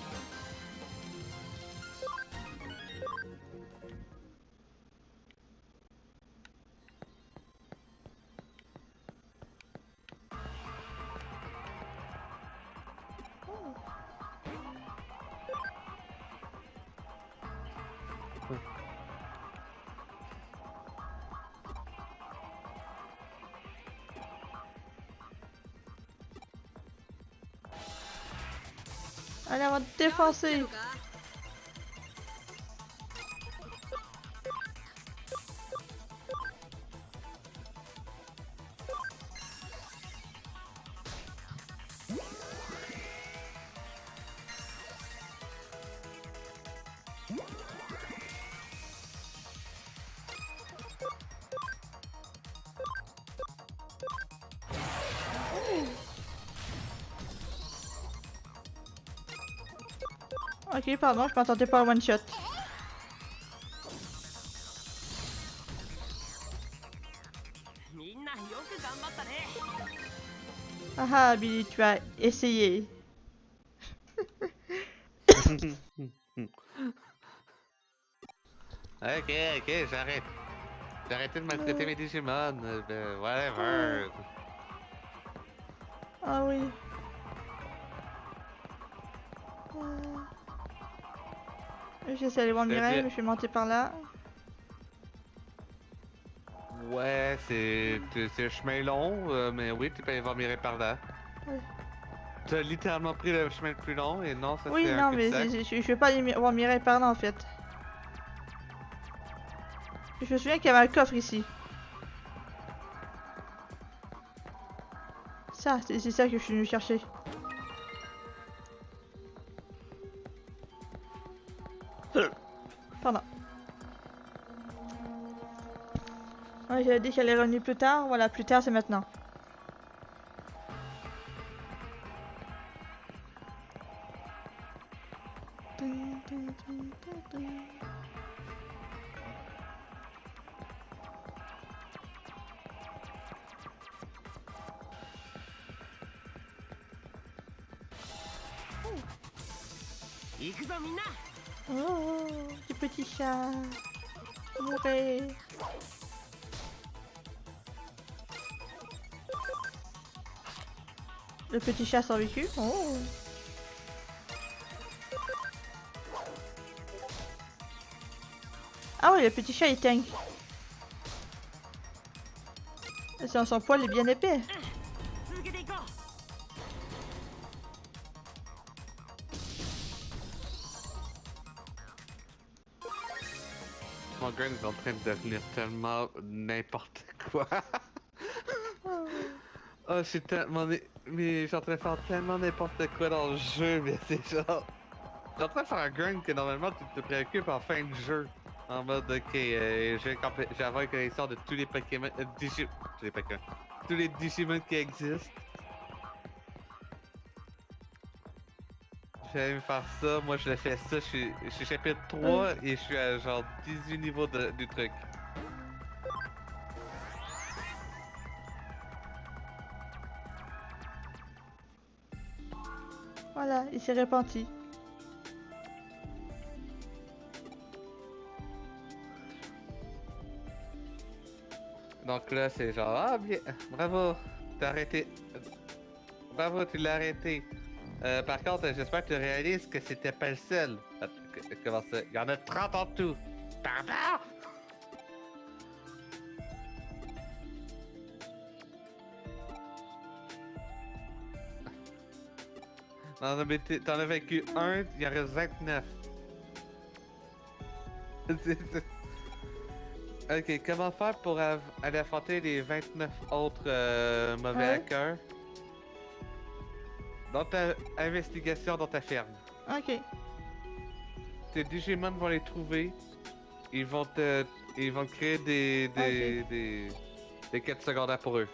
Allez, on va te défoncer. Ok, pardon, je m'attendais pas à one shot. Ah ah, Billy, tu as essayé. Ok, j'arrête. J'ai arrêté de maltraiter mes Digimon. Ben, whatever. Ah oui. J'essaie d'aller voir Mireille, mais je suis montée par là. Ouais, c'est un chemin long, mais oui, tu peux aller voir Mireille par là. Ouais. T'as littéralement pris le chemin le plus long et non, ça Oui, c'est un non, mais cul-de-sac. je vais pas aller voir Mireille par là en fait. Je me souviens qu'il y avait un coffre ici. Ça, c'est ça que je suis venu chercher. Pardon. Ouais, j'avais dit qu'elle est revenue plus tard. Voilà, plus tard, c'est maintenant.行くぞみんな。 Oh, du petit chat. Mourir. Le petit chat a survécu. Oh. Ah oui, le petit chat il tank. Son poil est bien épais. 続けていこう。 Mon gun est en train de devenir tellement n'importe quoi. Oh, je suis tellement. Mais je suis en train de faire tellement n'importe quoi dans le jeu, mais c'est genre. Je suis en train de faire un gun que normalement tu te préoccupes en fin de jeu. En mode, ok, j'ai avoir une connaissance de tous les Pokémon. Tous les Pokémon. Tous les Digimon qui existent. Je vais aller me faire ça, moi je le fais ça, je suis chapitre 3 et je suis à genre 18 niveaux du truc. Voilà, il s'est repenti. Donc là c'est genre, ah bien, bravo, t'as arrêté. Bravo, tu l'as arrêté. Par contre, j'espère que tu réalises que c'était pas le seul. Comment ça? Il y en a 30 en tout. Pardon? Non, mais t'en as vaincu un, il en reste 29. Ok, comment faire pour aller affronter les 29 autres mauvais Ouais. hackers? Dans ta investigation dans ta ferme. Ok. Tes Digimon vont les trouver. Ils vont créer des quêtes secondaires pour eux.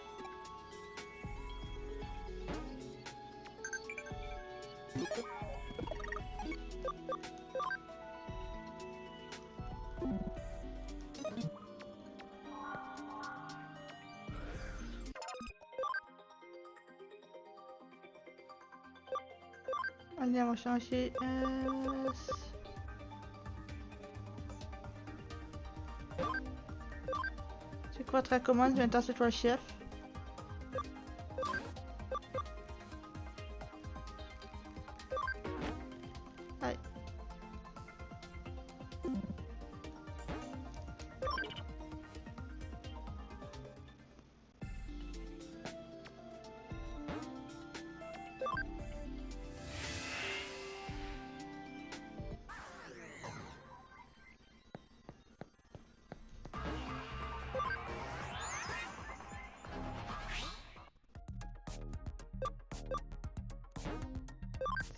Allez, on va changer. C'est quoi ta commande? Maintenant, c'est toi le chef. Allez.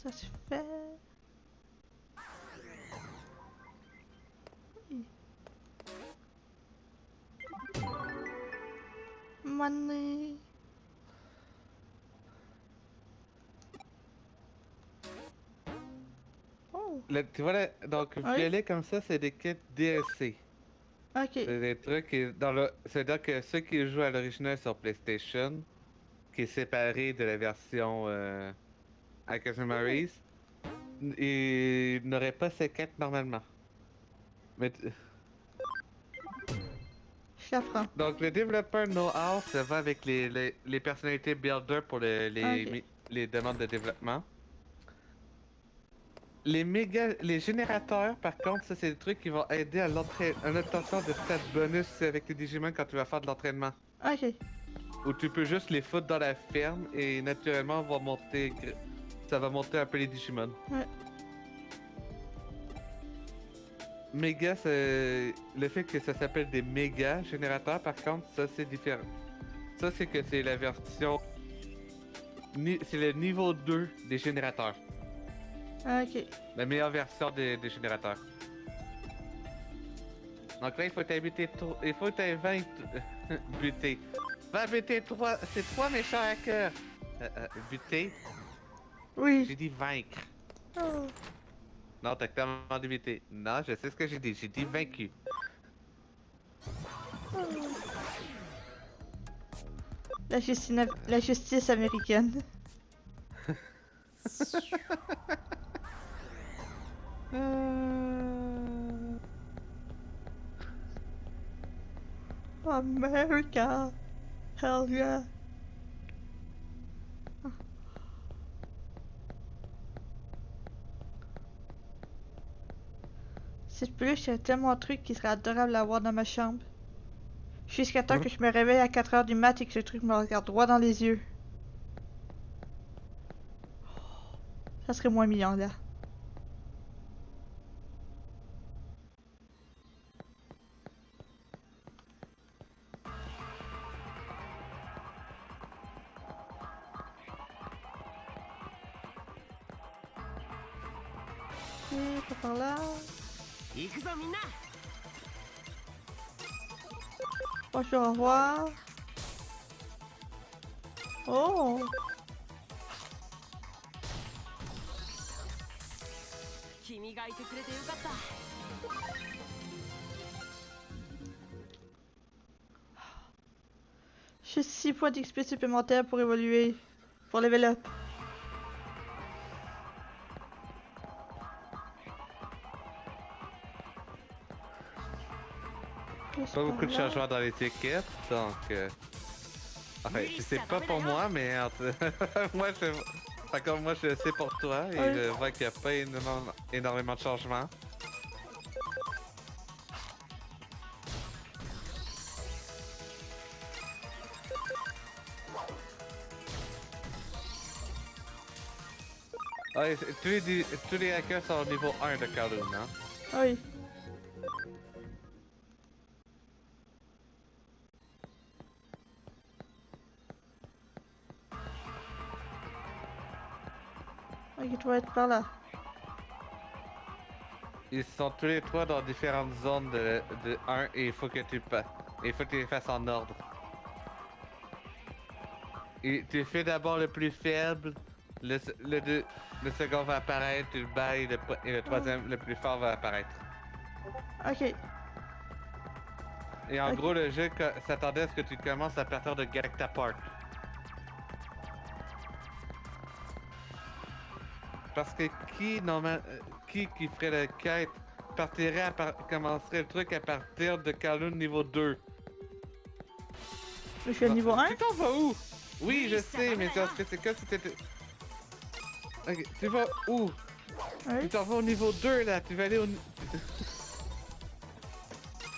Ça se fait. Money. Oh, Tu vois, là, donc Oui. violet comme ça, c'est des quêtes DLC. ok. C'est des trucs c'est-à-dire que ceux qui jouent à l'original sur PlayStation, qui est séparé de la version Hackers Memories, ils n'auraient pas ces quêtes normalement. Mais j'apprends. Donc, le développeur know-how se va avec les personnalités builder pour Ok. les demandes de développement. Les générateurs, par contre, ça, c'est des trucs qui vont aider à l'obtention de stats bonus avec les Digimon quand tu vas faire de l'entraînement. Ok. Ou tu peux juste les foutre dans la ferme et naturellement, ça va monter un peu les Digimon. Ouais. Méga, le fait que ça s'appelle des méga générateurs, par contre, ça c'est différent. Ça c'est que c'est la version. C'est le niveau 2 des générateurs. Ok. La meilleure version des générateurs. Donc là, il faut t'habiter. Il faut t'aider 20 buter. 20 buter 3. C'est 3 méchants hackers. Buter. J'ai Oui. dit vaincre. Oh. Non, t'as clairement dit buter. Non, je sais ce que j'ai dit. J'ai dit vaincu. La justice américaine. America. Hell yeah. Si je peux, il y a tellement de trucs qui seraient adorables à avoir dans ma chambre. Jusqu'à temps que je me réveille à 4 h du mat et que ce truc me regarde droit dans les yeux. Ça serait moins mignon là. Ok, pas par là. 行くぞみんな。 Bonjour, au revoir. Oh! 君がいてくれてよかった。 Juste 6 points d'XP supplémentaires pour évoluer. Pour level up. Pas beaucoup de changements dans les équipes, donc. Enfin, c'est pas pour moi, mais moi je. Par contre, moi je le sais pour toi et Ouais. je vois qu'il n'y a pas énormément de changements. Ouais, tous les hackers sont au niveau 1 de Kowloon, hein? Oui. Ok, tu vas être par là. Ils sont tous les trois dans différentes zones de 1 et il faut que tu les fasses en ordre. Et tu fais d'abord le plus faible, le second va apparaître, tu le bats et le troisième, le plus fort va apparaître. Ok. Et en Ok. gros, le jeu s'attendait à ce que tu commences à partir de Galacta Park. Parce que qui ferait la quête commencerait le truc à partir de Kowloon niveau 2? Je suis à niveau 1. Tu t'en vas où? Oui, je sais, mais c'est comme si t'étais... Ok, tu vas où? Tu Oui. t'en vas au niveau 2 là, tu vas aller au...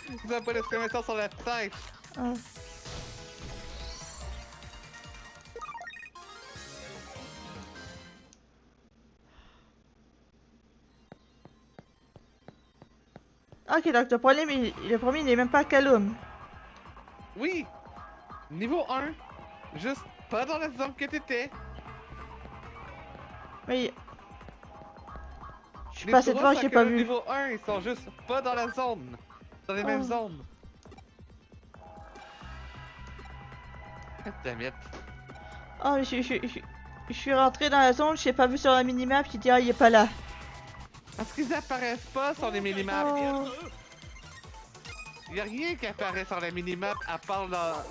Tu as pas l'exclamation sur la tête! Ah. Ok, donc le premier il n'est même pas à Kowloon. Oui! Niveau 1! Juste pas dans la zone que t'étais! Mais... Je suis Les passé trois devant, j'ai pas vu. Niveau 1, ils sont juste pas dans la zone! Dans les mêmes Oh. zones! Damn it. Oh, mais je suis rentré dans la zone, je l'ai pas vu sur la minimap, j'ai dit ah il est pas là. Parce qu'ils apparaissent pas sur les minimaps! Oh. Y'a rien qui apparaît sur la minimap à part la...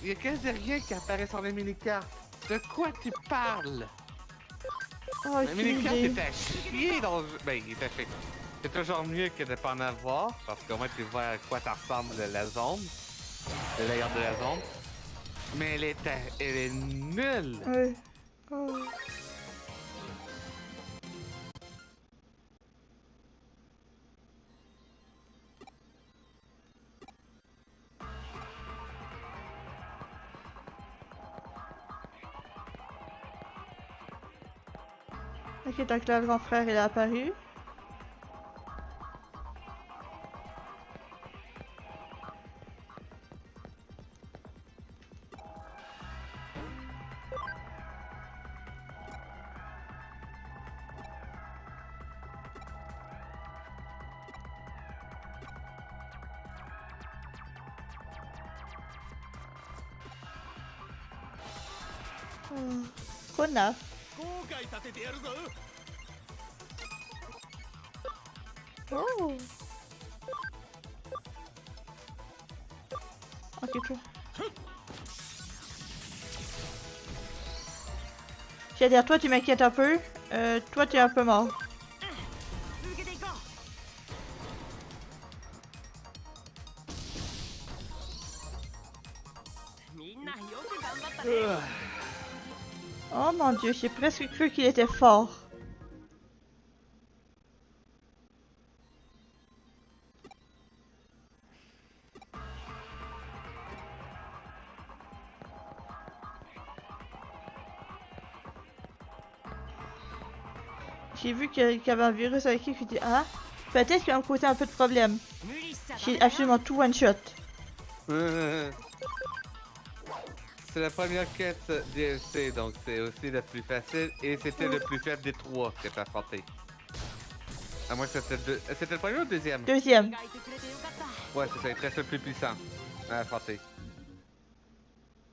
Y'a quasi rien qui apparaît sur les minicartes. De quoi tu parles? Oh, La aucune minicarte idée. est à chier dans le jeu. Ben, il est à chier. C'est toujours mieux que de pas en avoir, parce qu'au moins tu vois à quoi ça ressemble la zone, le layout de la zone. Mais elle est nulle! Ouais. Oh. Ok, donc là, le grand frère, il est apparu. Kona. 後悔させてやるぞ Oh. Ok, toi. J'allais dire, toi, tu m'inquiètes un peu. Toi, tu es un peu mort. 続けていこうみんなよく頑張ったね Oh mon dieu, j'ai presque cru qu'il était fort. J'ai vu qu'il y avait un virus avec qui je dis ah, peut-être qu'il va me causer un peu de problème. 無理しちゃダメ J'ai だよ absolument tout one shot. C'est la première quête DLC, donc c'est aussi la plus facile, et c'était le plus faible des trois que t'as affronté. À moins que c'était le premier ou le deuxième? Deuxième. 磨いてくれてよかった Ouais, c'est ça, il te reste le plus puissant à affronter.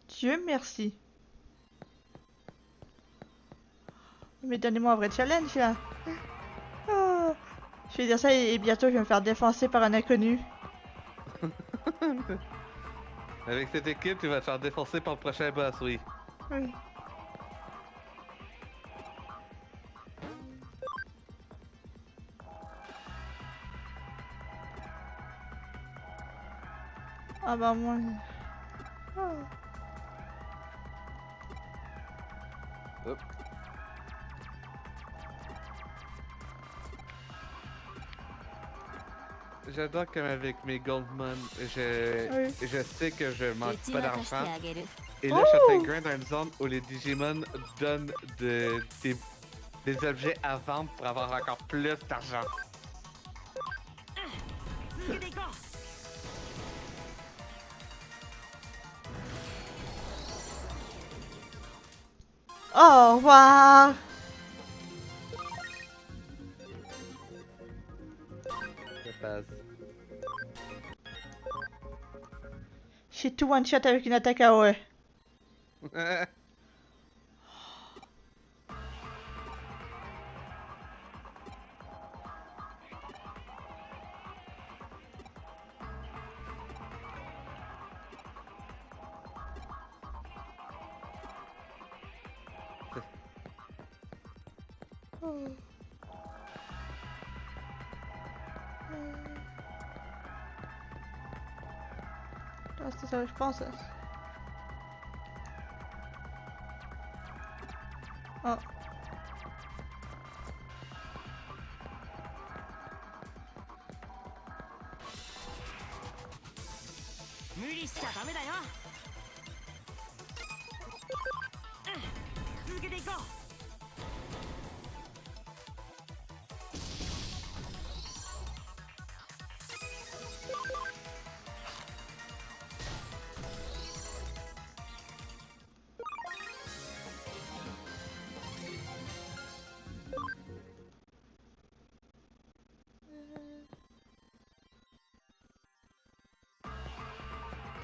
Dieu merci. Mais donnez-moi un vrai challenge là. Ah. Je vais dire ça et bientôt je vais me faire défoncer par un inconnu. Avec cette équipe, tu vas te faire défoncer par le prochain boss, oui. Oui. Ah bah moi... Ah. Hop. J'adore comme avec mes Goldmon, je sais que je manque 打ち pas 渡して d'argent. あげる Et là, je suis en train de grind dans une zone où les Digimon donnent des objets à vendre pour avoir encore plus d'argent. 続けていこう Au revoir. Je passe. J'ai tout one shot avec une attaque à AOE. Ah, c'est ça que je pense. Oh. 無理しちゃダメだよ続けていこう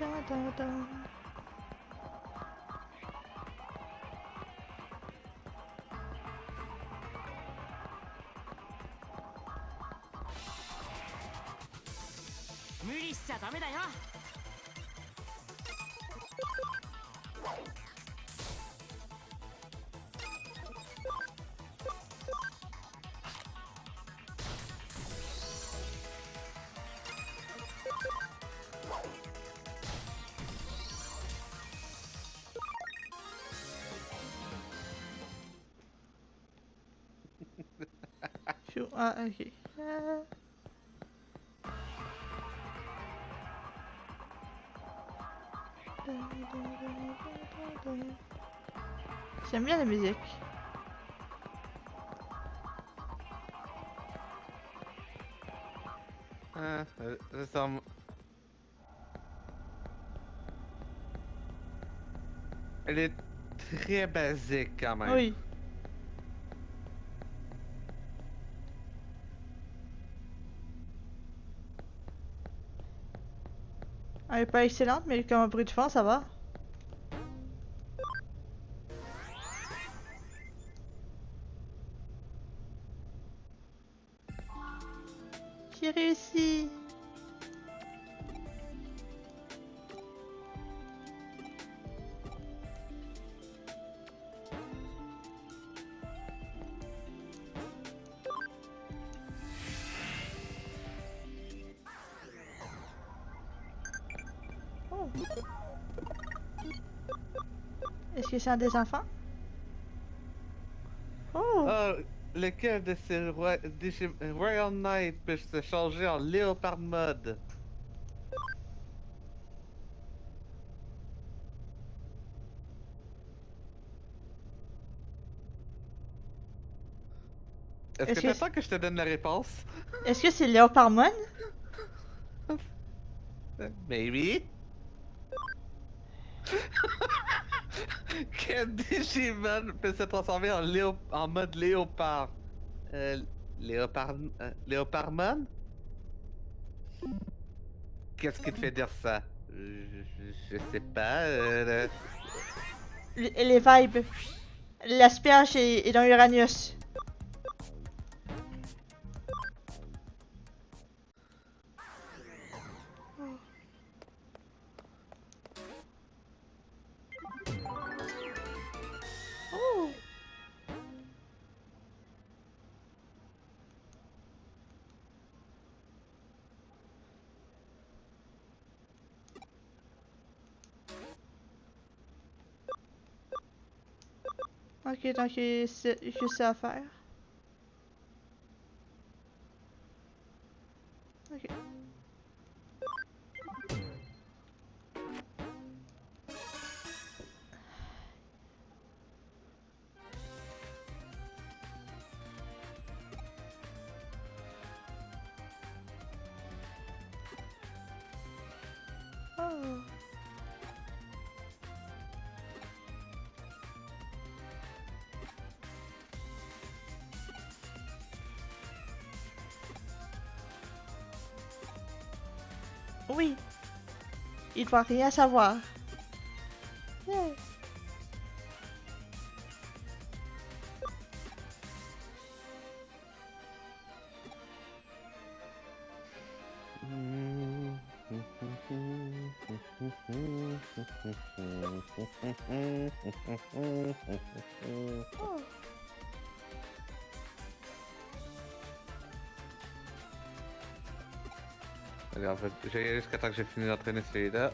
Da, da, da. « 無理しちゃダメだよ Oh Ah, ok. J'aime bien la musique. Ah, ça semble... Elle est très basique quand même. Oui. Elle est pas excellente, mais comme un bruit de fond, ça va. J'ai réussi. Oh. Est-ce que c'est un des enfants? Oh! Ah, lequel de ces Royal Knight peut se changer en Léopard Mode? Est-ce Est-ce que que t'attends que je te donne la réponse? Est-ce que c'est Léopardmon? Maybe. Quel Digimon peut se transformer en mode léopard? Léopardmon? Qu'est-ce qui te fait dire ça? Je sais pas. Les vibes. L'asperge est dans Uranus. Oh! Ok, donc c'est juste ça à faire. Ok. Oh. Oui. Il doit rien savoir. Yeah. Oh. Allez, en fait, je vais y aller jusqu'à temps que j'ai fini d'entraîner celui-là.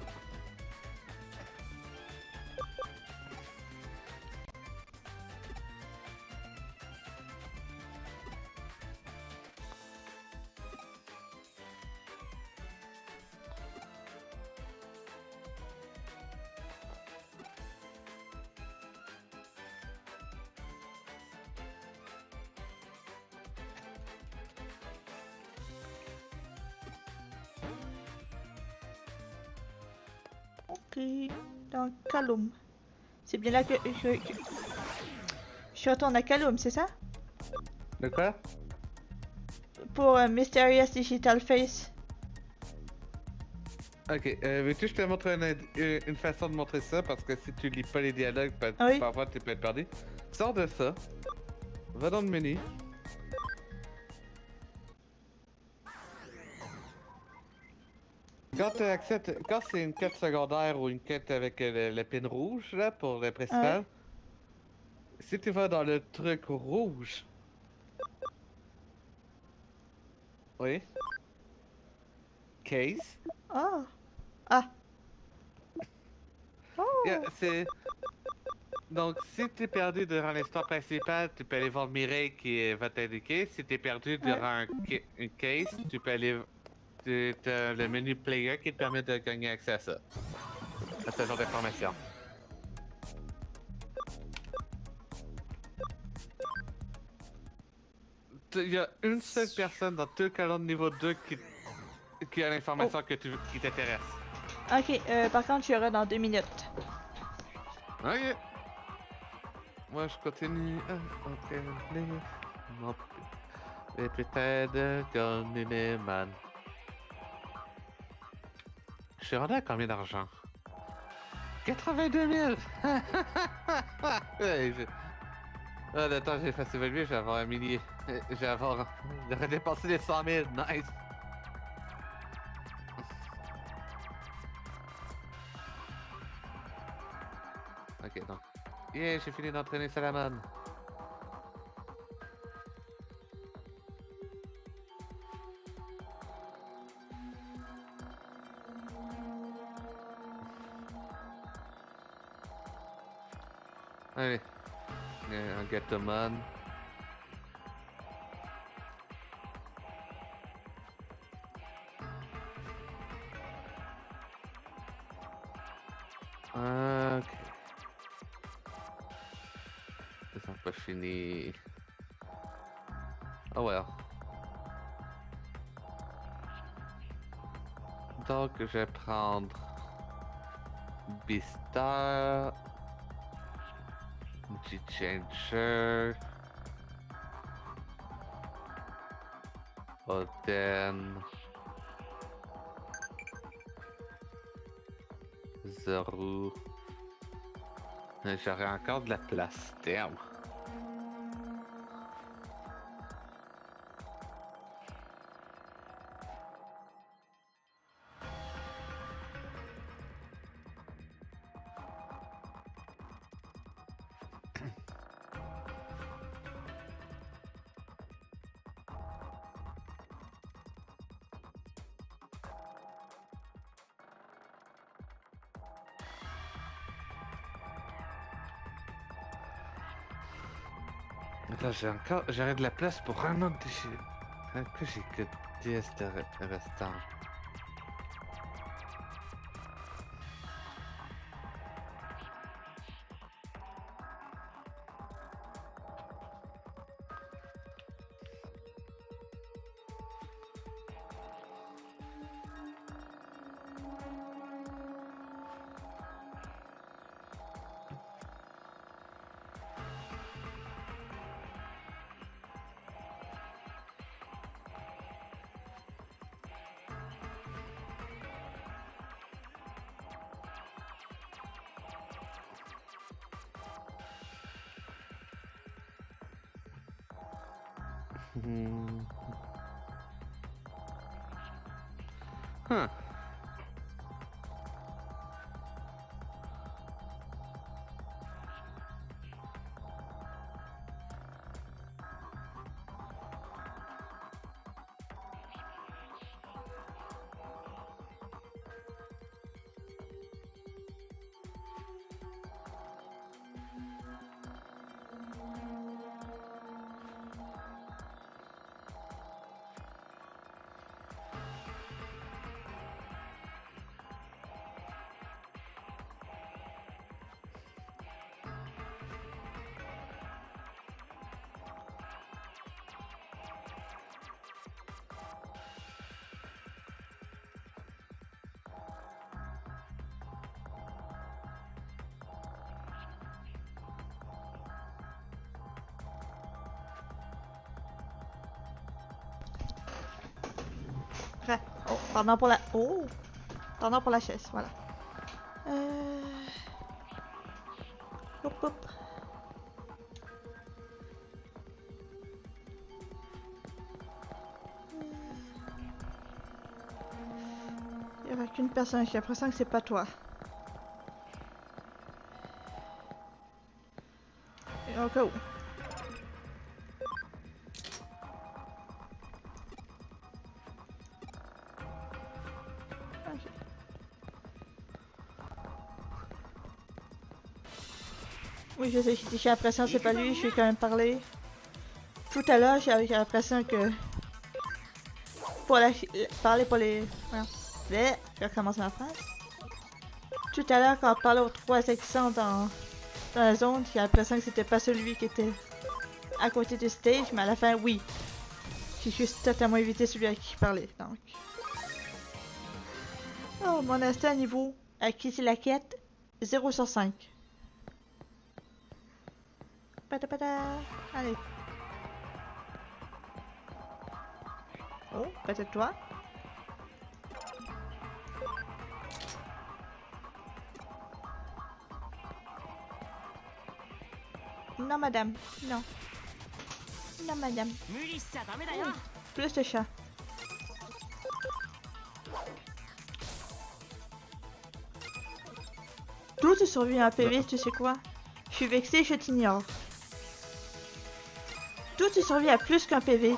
Ok. Donc, Kaloum. C'est bien là que je retourne à Kaloum, c'est ça? De quoi? Pour Mysterious Digital Face. Ok, veux-tu que je te montre une façon de montrer ça? Parce que si tu lis pas les dialogues, Ah oui. parfois tu peux être perdu. Sors de ça. Va dans le menu. Quand c'est une quête secondaire ou une quête avec le pin rouge là pour le principal, si tu vas dans le truc rouge, oui, case, Oh. Ah. Oh. yeah, c'est Donc, si t'es perdu durant l'histoire principale, tu peux aller voir Mireille qui va t'indiquer. Si t'es perdu durant une case, tu peux aller. T'as le menu player qui te permet de gagner accès à ça. À ce genre d'informations. Il y a une seule personne dans tout le colonne niveau 2 qui a l'information qui t'intéresse. Ok, par contre, il y aura dans 2 minutes. Ok. Moi, je continue. Ok. Mon peut-être comme une man. Je suis rendu à combien d'argent? 82 000! Ouais, attends, j'ai fait évoluer, je vais avoir un millier. J'aurais dépensé les 100 000, nice! Ok, donc. Yeah, j'ai fini d'entraîner Salamon. Allez. Un Gatomon. Ok. Ça n'a pas fini. Oh well. Donc, je vais prendre Beastar, G-Changer, Oden, Zoru. J'aurais encore de la place, damn. Attends, j'aurais de la place pour un autre déchet. Que j'ai que 10 de restant. Huh. Prêt. Oh, pendant pour la... Oh! Pendant pour la chaise, voilà. Hop, hop. Il n'y aura qu'une personne, j'ai l'impression que c'est pas toi. Et au cas où. Ok. Oui, je sais, j'ai l'impression que c'est pas lui, je lui ai quand même parlé. Tout à l'heure, j'ai l'impression que... Pour parler pour les... Voilà. Je recommence ma phrase. Tout à l'heure, quand on parlait aux 3 accents dans la zone, j'ai l'impression que c'était pas celui qui était à côté du stage, mais à la fin, oui. J'ai juste totalement évité celui à qui je parlais, donc... Oh, mon instinct niveau à qui c'est la quête 0 sur 5. Pada. Allez. Oh, peut-être toi. Non, madame. Non. Non, madame. 無理しちゃダメだよ。 Plus de chat. D'où tu survis en PV, tu sais quoi? Je suis vexée, je t'ignore. D'où tu survis à plus qu'un PV?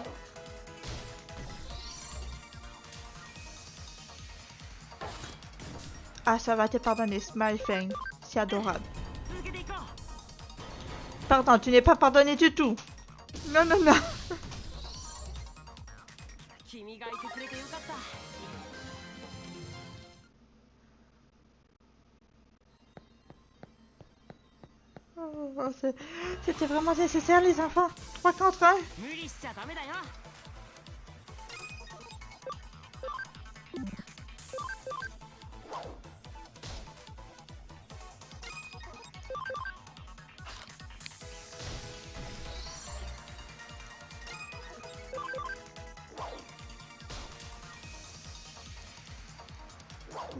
Ah, ça va te pardonner, Smile Fang. C'est adorable. 続けていこう。 Pardon, tu n'es pas pardonné du tout. Non, non, non. 君がいてくれてよかった。 Oh, c'était vraiment nécessaire, les enfants. 3 contre 1. 無理しちゃダメだよ。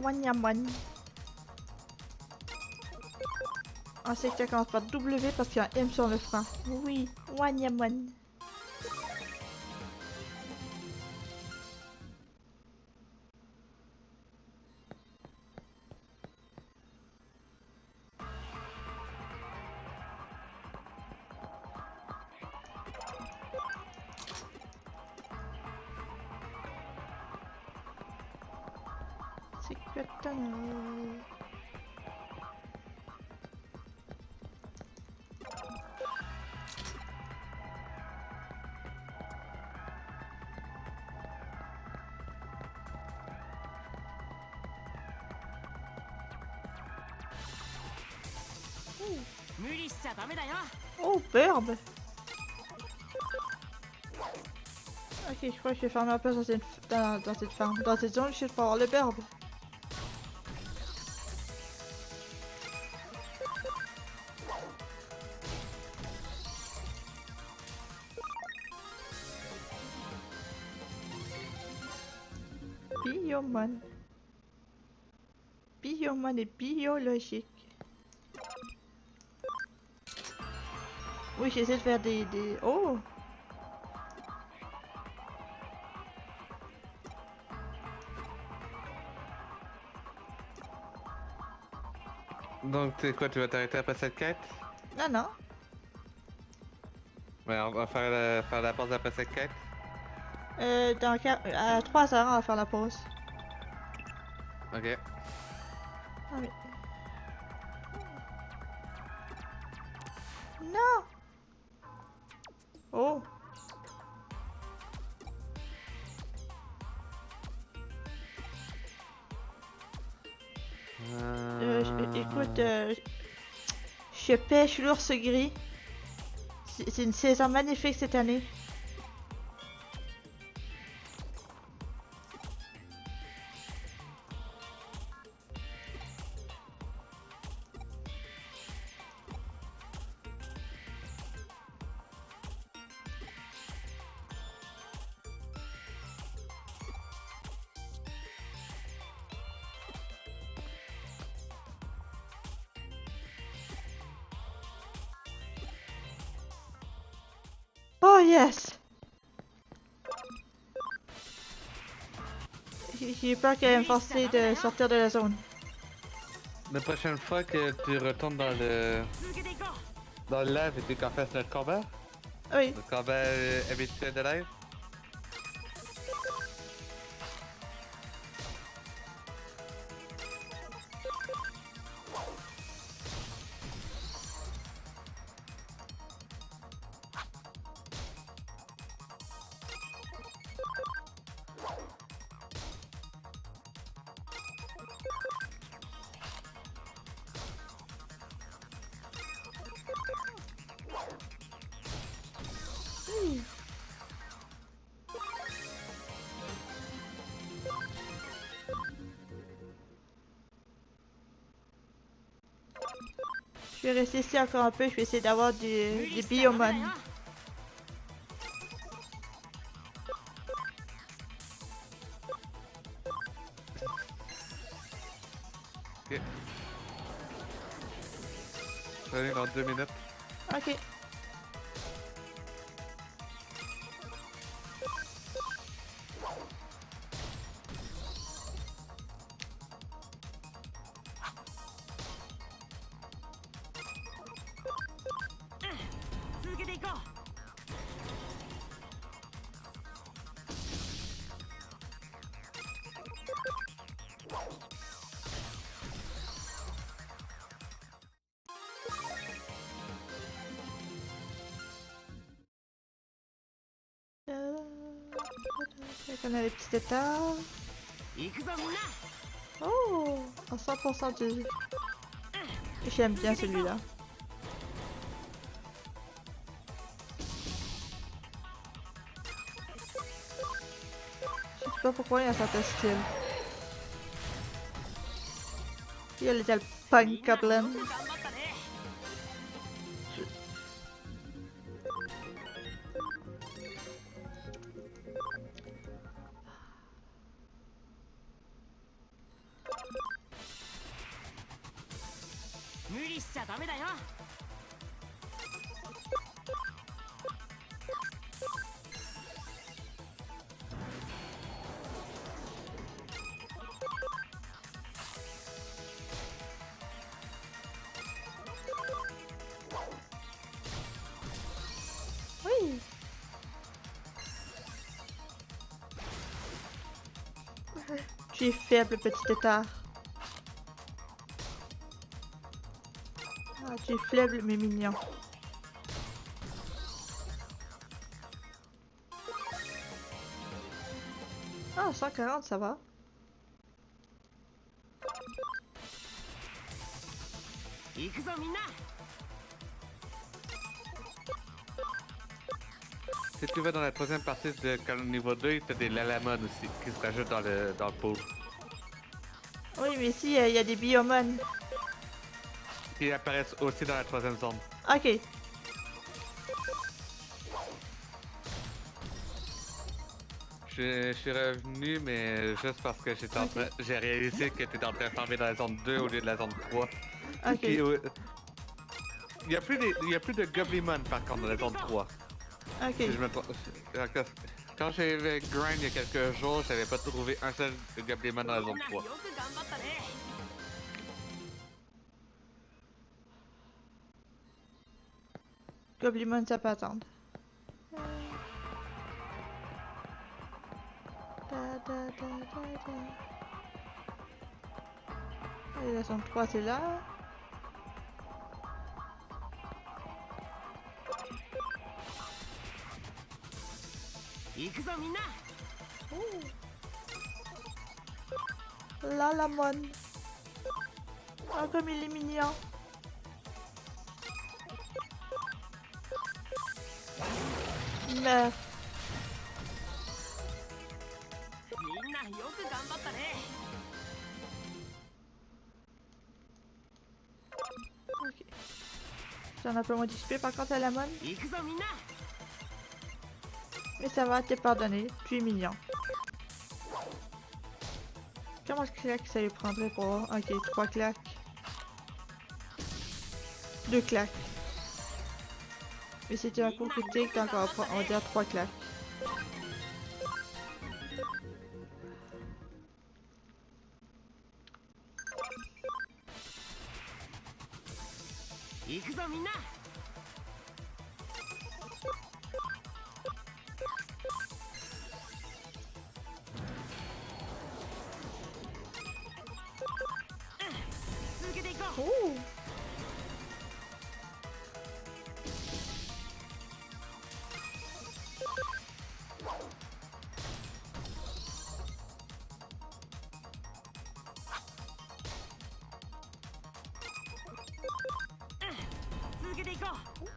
One yam one. On sait que ça commence par W parce qu'il y a un M sur le front. Oui, one yam one. C'est que tunnel. Oh, Burb. Ok, je crois que je vais faire ma place dans cette ferme. Dans cette zone, je vais pas avoir le Burb. Biomon. Biomon est biologique. Oui, j'essaie de faire des... Oh! Donc, tu sais quoi, tu vas t'arrêter après cette quête? Non, non. Ouais, on va faire la pause après cette quête. À 3 heures, on va faire la pause. Ok. Ah oui. Non! Oh! Écoute, je pêche l'ours gris. C'est une saison magnifique cette année. Oh yes! J'ai peur qu'elle va me forcer de sortir de la zone. La prochaine fois que tu retournes dans le live et qu'on fasse notre combat, Oui. le combat habituel de live. Je vais rester ici encore un peu, je vais essayer d'avoir des Biomon. Ok. Je reviens dans 2 minutes. Ok. On a les petits états. Oh, à 100% du... J'aime bien celui-là. Je sais pas pourquoi il y a un certain style. Il y a les Alpine Goblin. Oui. Tu es faible, petit tétard. Ah, tu es faible mais mignon. Ah, 140, ça va. Si tu vas dans la troisième partie de Canon niveau 2, t'as des Lalamon aussi qui se rajoutent dans le pool. Oui, mais ici, il y a des Biomon. Qui apparaissent aussi dans la troisième zone. Ok. Je suis revenu, mais juste parce que j'ai réalisé que t'étais en train de farmer dans la zone 2 au lieu de la zone 3. Ok. Il y a plus de Goblimon par contre dans la zone 3. Ok. Si je me trompe- Quand j'avais grind il y a quelques jours, j'avais pas trouvé un seul Goblimon dans la zone 3. Goblimon, ça peut attendre. Et la zone 3, c'est là. Là, la monne. Oh, comme il est mignon. Merde. Ok. J'en ai un peu moins d'XP par contre à la monne. Mais ça va, t'es pardonné. Tu es mignon. Comment je claque ça lui prendrait pour voir? Ok, 3 claques. 2 claques. Mais si tu as un coup critique, t'as encore, on va dire 3 claques. Oh!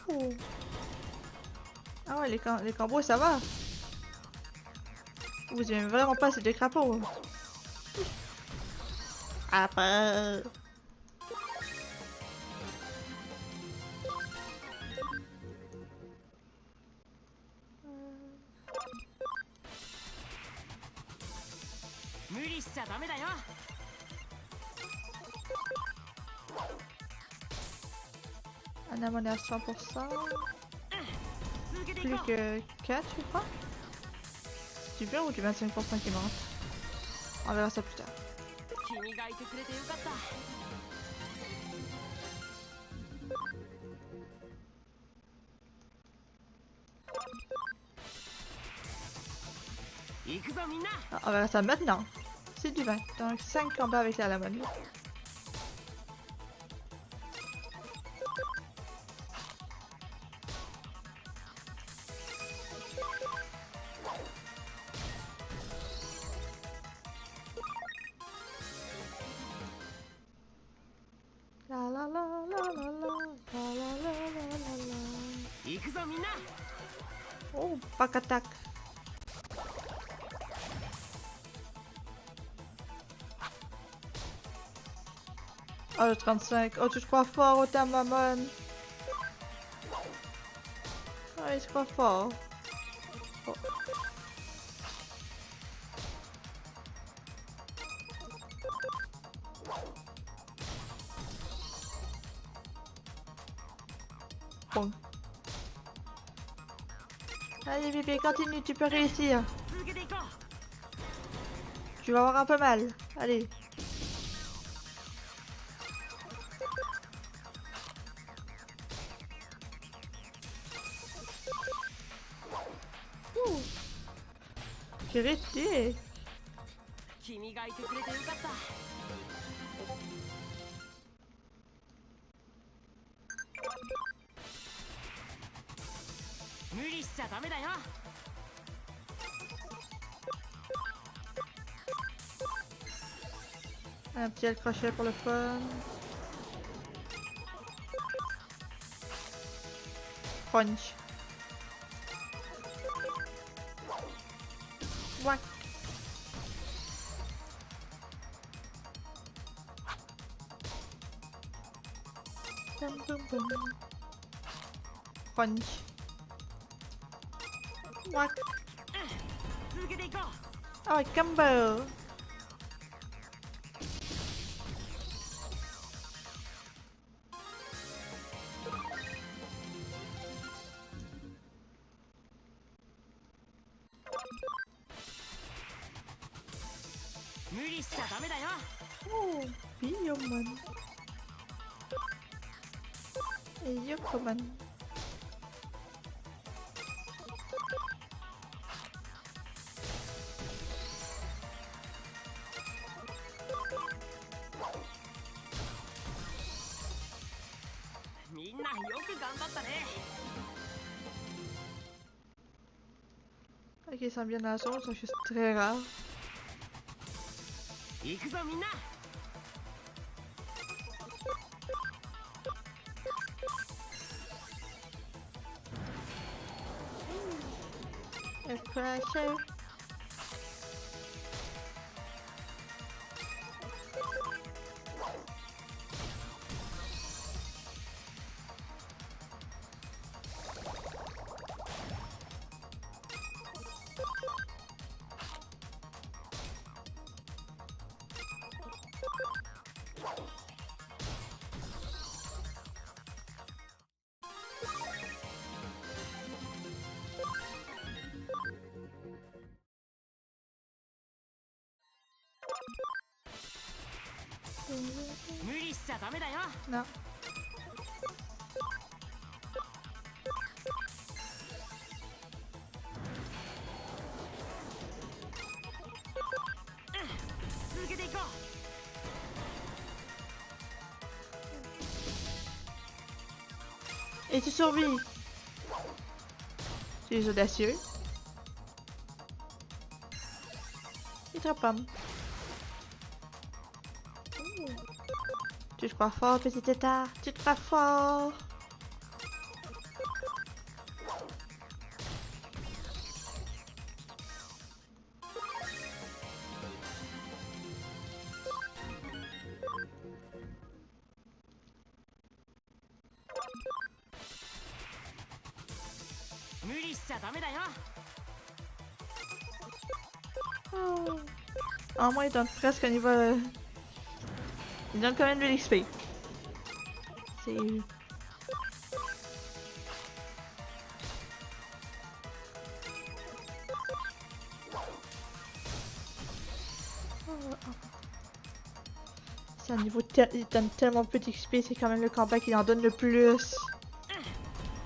Oh. Ah ouais, les combos, ça va. Vous aimez vraiment pas ces deux crapauds. Après. 理しちゃダメだよ。 Un abonné à 100%. 続けてい Plus こう。 que 4, je crois. C'est du 20 ou du 25% qui manque. On verra ça plus tard. 君がいてくれてよかった。行くぞみんな。 Ah, on verra ça maintenant. C'est du 20. Donc 5 combats avec la Lamoni. La la la la la la la la la la la. 行くぞみんな。 Oh, pack attack. Oh, le 35. Oh, tu te crois fort, Otamamon. Oh, il se croit fort. Oh. Bon. Allez, bébé, continue, tu peux réussir. 続けていこう。 Tu vas avoir un peu mal. Allez. Ouh. Critique. 君がいてくれてよかった。 無理しちゃダメだよ。 Un petit crochet pour le fun. Punch. Whack. Bum, bum, bum. Punch. Whack. 続けていこう。 Oh, combo. Oh, Bioman. Et Yokoman. Ok, ils sont bien dans la zone, c'est juste très rare. 行くぞみんな。 Le pressure. Non. Et tu survis. Tu es audacieux. Et très pomme. Tu te crois fort, petit tétard. Tu te crois fort. Oh. En moins, il donne presque un niveau. Il donne quand même de l'XP. C'est. C'est un niveau. Il donne tellement peu d'XP, c'est quand même le combat qui en donne le plus.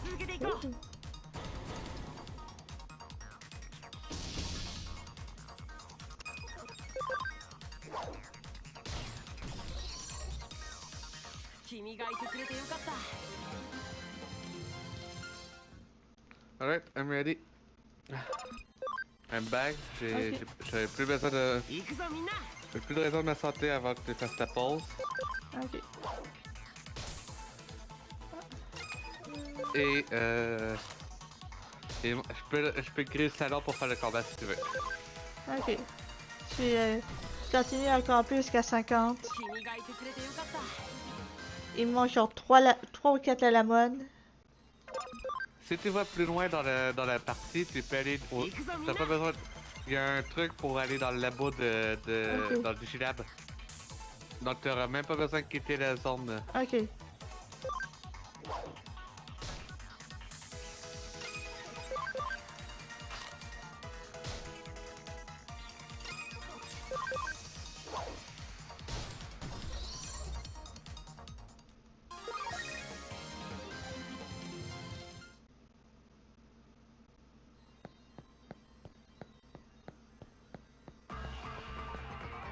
続けていこう。君がいてくれてよかった。 Alright, I'm ready. I'm back. J'avais plus besoin de. 行くぞみんな。 J'ai plus de raison de me santé avant que tu fasses ta pause. Ok. Et je peux créer le salon pour faire le combat si tu veux. Ok. Je continue encore plus jusqu'à 50. 君がいてくれてよかった。 Il me manque genre 3 ou 4 à la mode. Si tu vas plus loin dans la partie, tu peux aller au. T'as pas besoin. Il y a un truc pour aller dans le labo Ok. dans le Digilab. Donc t'auras même pas besoin de quitter la zone. Ok.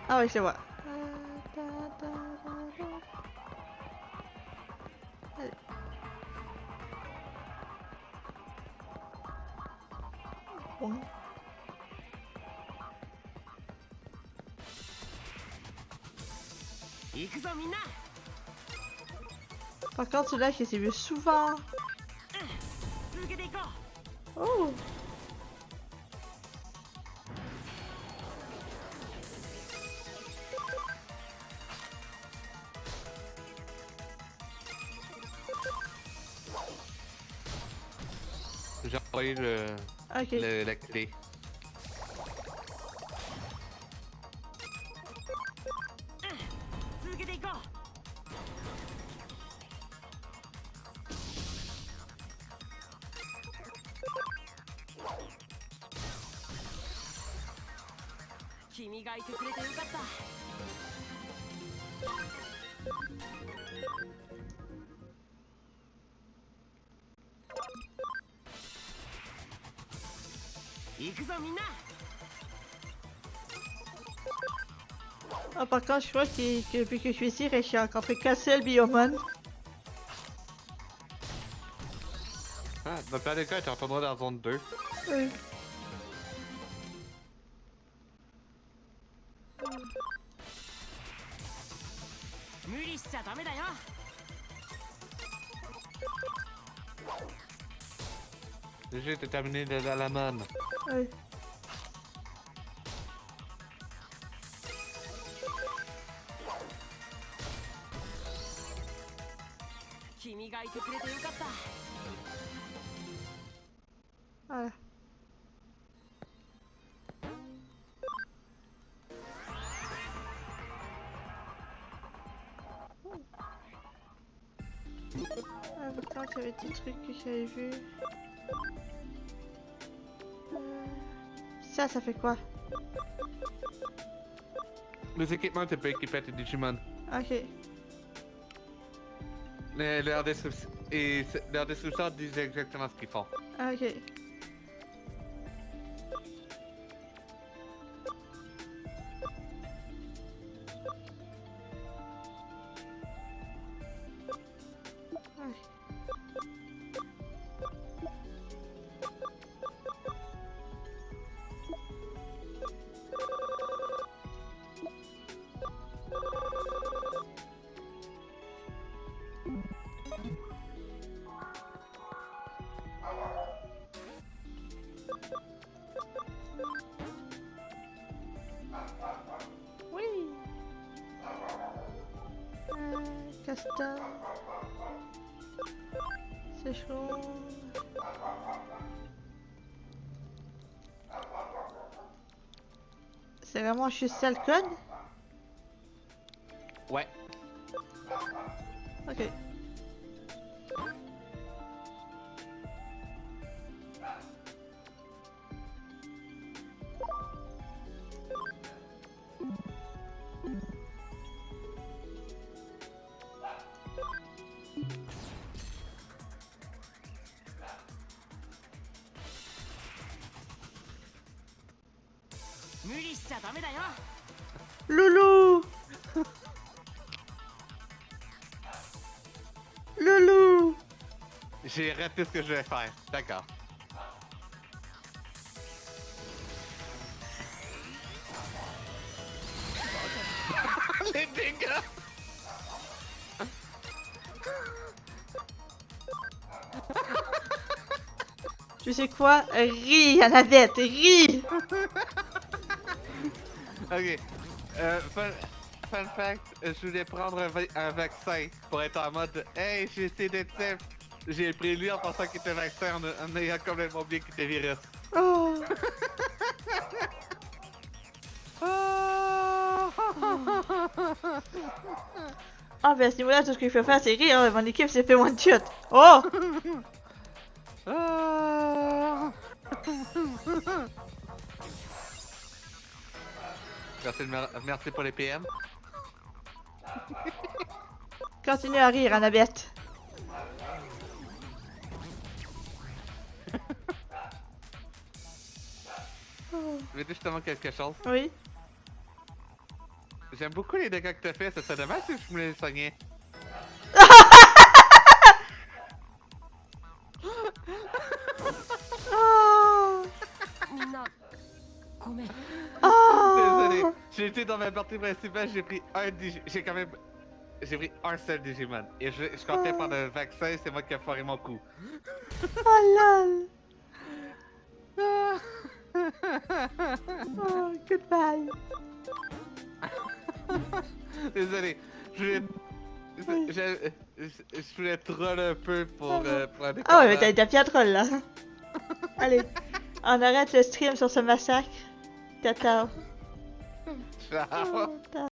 Ah oui, je vois. Allez. Bon. Par contre, celui-là, je les ai vus souvent. Oh! J'ai envoyé Ok. la clé. Ah, par contre, je crois que depuis que je suis ici, j'ai rencontré qu'un seul Biomon. Ah, dans le pire des cas, tu retourneras dans la zone 2. Oui. J'ai terminé de la manne. Oui. Voilà. Ah, pourtant, il y avait des trucs que j'avais vus. Ça fait quoi? Les équipements, tu peux équiper tes Digimon. Ok. Leur description dit exactement ce qu'ils font. Ok. Oui. Custom. C'est chaud. C'est vraiment juste ça le code? Ouais. Ok. Loulou! Loulou! J'ai raté ce que je vais faire. D'accord. Les dégâts! Tu sais quoi? Ris, Annabeth, ris! Ok. Fun fact, je voulais prendre un vaccin pour être en mode hey, j'ai essayé d'être safe. J'ai pris lui en pensant qu'il était vaccin en ayant complètement oublié qu'il était virus. Oh! Ah, ben à ce niveau-là, tout ce qu'il faut faire, c'est rire. Hein. Mon équipe s'est fait one shot. Oh! Merci pour les PM. Continue à rire, Annabeth. Je vais dire justement quelque chose. Oui. J'aime beaucoup les dégâts que t'as fait, ça serait dommage si je me les soignais. Oh! みんなごめん Oh! Désolé, j'ai été dans ma partie principale, j'ai pris j'ai pris un seul Digimon. Et je comptais prendre un vaccin, c'est moi qui ai foiré mon coup. Oh lol! Oh, goodbye! Désolé, je voulais troll un peu pour un Ah ouais, mais t'as bien troll là. Allez, on arrête le stream sur ce massacre. Ciao. Ciao. Ciao.